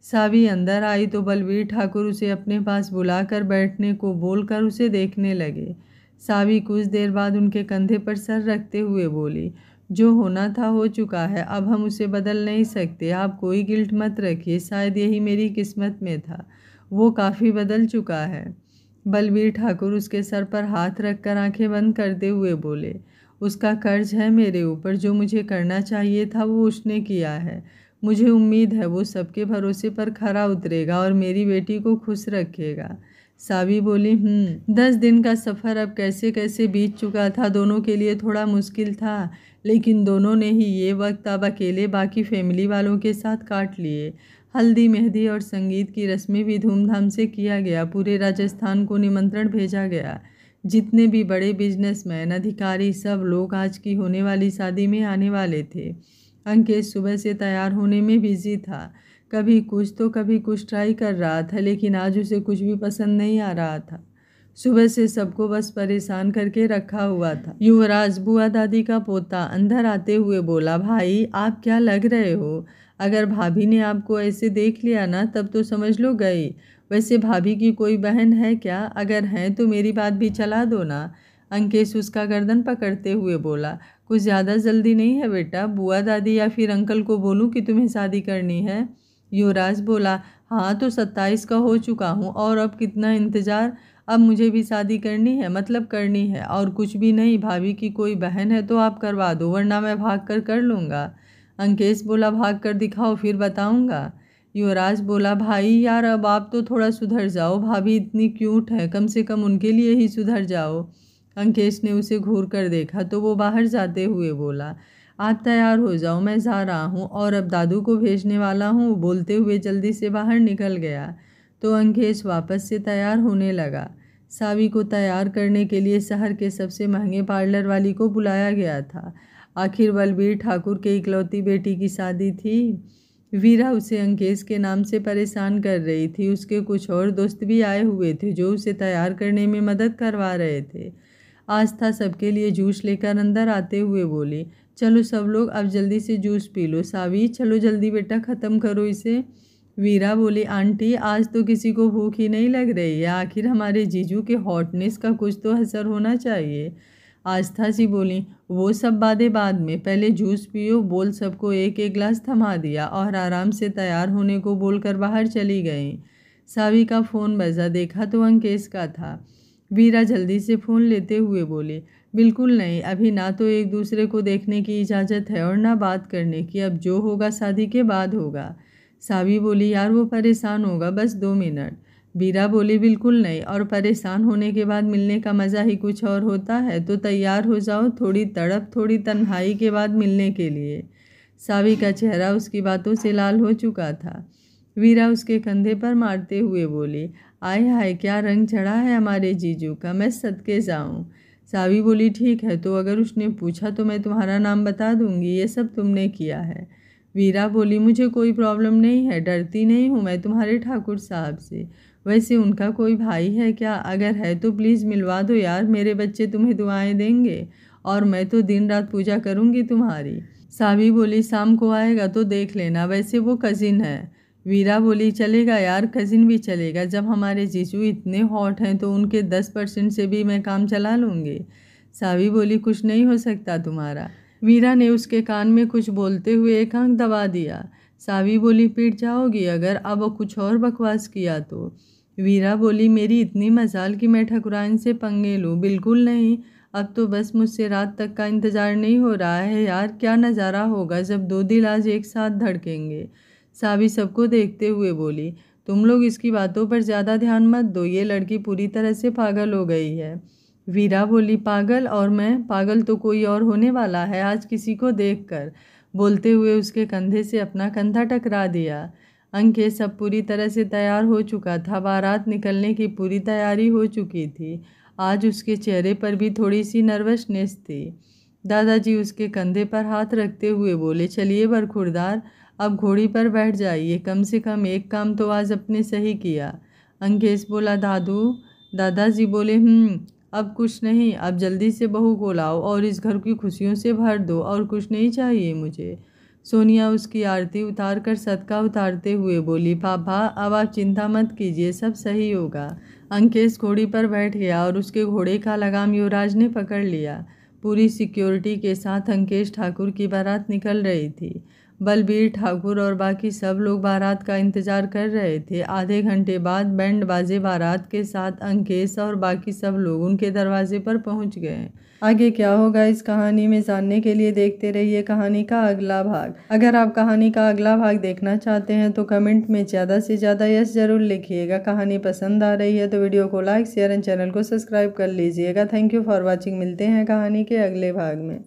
सावी अंदर आई तो बलबीर ठाकुर उसे अपने पास बुलाकर बैठने को बोलकर उसे देखने लगे। सावी कुछ देर बाद उनके कंधे पर सर रखते हुए बोली, जो होना था हो चुका है, अब हम उसे बदल नहीं सकते। आप कोई गिल्ट मत रखिए, शायद यही मेरी किस्मत में था, वो काफ़ी बदल चुका है। बलबीर ठाकुर उसके सर पर हाथ रखकर आंखें बंद करते हुए बोले, उसका कर्ज है मेरे ऊपर, जो मुझे करना चाहिए था वो उसने किया है। मुझे उम्मीद है वो सबके भरोसे पर खरा उतरेगा और मेरी बेटी को खुश रखेगा। सावी बोली, 10 दिन का सफ़र अब कैसे कैसे बीत चुका था। दोनों के लिए थोड़ा मुश्किल था, लेकिन दोनों ने ही ये वक्त अब अकेले बाकी फैमिली वालों के साथ काट लिए। हल्दी, मेहंदी और संगीत की रस्में भी धूमधाम से किया गया। पूरे राजस्थान को निमंत्रण भेजा गया। जितने भी बड़े बिजनेसमैन, अधिकारी, सब लोग आज की होने वाली शादी में आने वाले थे। अंकेश सुबह से तैयार होने में बिजी था। कभी कुछ तो कभी कुछ ट्राई कर रहा था, लेकिन आज उसे कुछ भी पसंद नहीं आ रहा था। सुबह से सबको बस परेशान करके रखा हुआ था। युवराज, बुआ दादी का पोता, अंदर आते हुए बोला, भाई आप क्या लग रहे हो? अगर भाभी ने आपको ऐसे देख लिया ना तब तो समझ लो गई। वैसे भाभी की कोई बहन है क्या? अगर हैं तो मेरी बात भी चला दो ना। अंकेश उसका गर्दन पकड़ते हुए बोला, कुछ ज़्यादा जल्दी नहीं है बेटा, बुआ दादी या फिर अंकल को बोलूं कि तुम्हें शादी करनी है? युवराज बोला, हाँ तो 27 का हो चुका हूँ और अब कितना इंतज़ार। अब मुझे भी शादी करनी है, मतलब करनी है, और कुछ भी नहीं। भाभी की कोई बहन है तो आप करवा दो, वरना मैं भाग कर लूँगा। अंकेश बोला, भाग कर दिखाओ फिर बताऊँगा। युवराज बोला, भाई यार अब आप तो थोड़ा सुधर जाओ, भाभी इतनी क्यूट है, कम से कम उनके लिए ही सुधर जाओ। अंकेश ने उसे घूर कर देखा तो वो बाहर जाते हुए बोला, आप तैयार हो जाओ, मैं जा रहा हूँ और अब दादू को भेजने वाला हूँ। बोलते हुए जल्दी से बाहर निकल गया तो अंकेश वापस से तैयार होने लगा। सावी को तैयार करने के लिए शहर के सबसे महंगे पार्लर वाली को बुलाया गया था। आखिर बलबीर ठाकुर के इकलौती बेटी की शादी थी। वीरा उसे अंकेश के नाम से परेशान कर रही थी। उसके कुछ और दोस्त भी आए हुए थे जो उसे तैयार करने में मदद करवा रहे थे। आस्था सबके लिए जूस लेकर अंदर आते हुए बोली, चलो सब लोग अब जल्दी से जूस पी लो। सावी, चलो जल्दी बेटा, ख़त्म करो इसे। वीरा बोली, आंटी आज तो किसी को भूख ही नहीं लग रही है, आखिर हमारे जीजू के हॉटनेस का कुछ तो असर होना चाहिए। आस्था जी बोली, वो सब बातें बाद में, पहले जूस पियो। बोल सबको एक एक गिलास थमा दिया और आराम से तैयार होने को बोलकर बाहर चली गई। सावी का फ़ोन बजा, देखा तो अंकेश का था। वीरा जल्दी से फ़ोन लेते हुए बोली, बिल्कुल नहीं, अभी ना तो एक दूसरे को देखने की इजाज़त है और ना बात करने की, अब जो होगा शादी के बाद होगा। सावी बोली, यार वो परेशान होगा, बस 2 मिनट। वीरा बोली, बिल्कुल नहीं, और परेशान होने के बाद मिलने का मज़ा ही कुछ और होता है, तो तैयार हो जाओ, थोड़ी तड़प थोड़ी तन्हाई के बाद मिलने के लिए। सावी का चेहरा उसकी बातों से लाल हो चुका था। वीरा उसके कंधे पर मारते हुए बोली, आय हाय क्या रंग चढ़ा है हमारे जीजू का, मैं सदके जाऊं। सावी बोली, ठीक है, तो अगर उसने पूछा तो मैं तुम्हारा नाम बता दूंगी, ये सब तुमने किया है। वीरा बोली, मुझे कोई प्रॉब्लम नहीं है, डरती नहीं हूँ मैं तुम्हारे ठाकुर साहब से। वैसे उनका कोई भाई है क्या? अगर है तो प्लीज़ मिलवा दो यार, मेरे बच्चे तुम्हें दुआएं देंगे और मैं तो दिन रात पूजा करूँगी तुम्हारी। सावी बोली, शाम को आएगा तो देख लेना, वैसे वो कज़िन है। वीरा बोली, चलेगा यार, कज़िन भी चलेगा, जब हमारे जीजू इतने हॉट हैं तो उनके 10% से भी मैं काम चला लूँगी। सावी बोली, कुछ नहीं हो सकता तुम्हारा। वीरा ने उसके कान में कुछ बोलते हुए एक आंख दबा दिया। सावी बोली, पिट जाओगी अगर अब कुछ और बकवास किया तो। वीरा बोली, मेरी इतनी मजाल कि मैं ठकुराइन से पंगे लूँ? बिल्कुल नहीं। अब तो बस मुझसे रात तक का इंतज़ार नहीं हो रहा है यार। क्या नज़ारा होगा जब दो दिल आज एक साथ धड़केंगे। सावी सबको देखते हुए बोली, तुम लोग इसकी बातों पर ज़्यादा ध्यान मत दो, ये लड़की पूरी तरह से पागल हो गई है। वीरा बोली, पागल? और मैं पागल तो कोई और होने वाला है आज किसी को देखकर। बोलते हुए उसके कंधे से अपना कंधा टकरा दिया। अंकेश सब पूरी तरह से तैयार हो चुका था। बारात निकलने की पूरी तैयारी हो चुकी थी। आज उसके चेहरे पर भी थोड़ी सी नर्वसनेस थी। दादाजी उसके कंधे पर हाथ रखते हुए बोले, चलिए बरखुरदार, अब घोड़ी पर बैठ जाइए, कम से कम एक काम तो आज अपने सही किया। अंकेश बोला, दादाजी बोले, अब कुछ नहीं, अब जल्दी से बहू को लाओ और इस घर की खुशियों से भर दो, और कुछ नहीं चाहिए मुझे। सोनिया उसकी आरती उतार कर सदका उतारते हुए बोली, पापा अब आप चिंता मत कीजिए, सब सही होगा। अंकेश घोड़ी पर बैठ गया और उसके घोड़े का लगाम युवराज ने पकड़ लिया। पूरी सिक्योरिटी के साथ अंकेश ठाकुर की बारात निकल रही थी। बलबीर ठाकुर और बाकी सब लोग बारात का इंतजार कर रहे थे। आधे घंटे बाद बैंड बाजे बारात के साथ अंकेश और बाकी सब लोग उनके दरवाजे पर पहुंच गए। आगे क्या होगा इस कहानी में जानने के लिए देखते रहिए कहानी का अगला भाग। अगर आप कहानी का अगला भाग देखना चाहते हैं तो कमेंट में ज़्यादा से ज़्यादा यस जरूर लिखिएगा। कहानी पसंद आ रही है तो वीडियो को लाइक शेयर एंड चैनल को सब्सक्राइब कर लीजिएगा। Thank you for watching. मिलते हैं कहानी के अगले भाग में।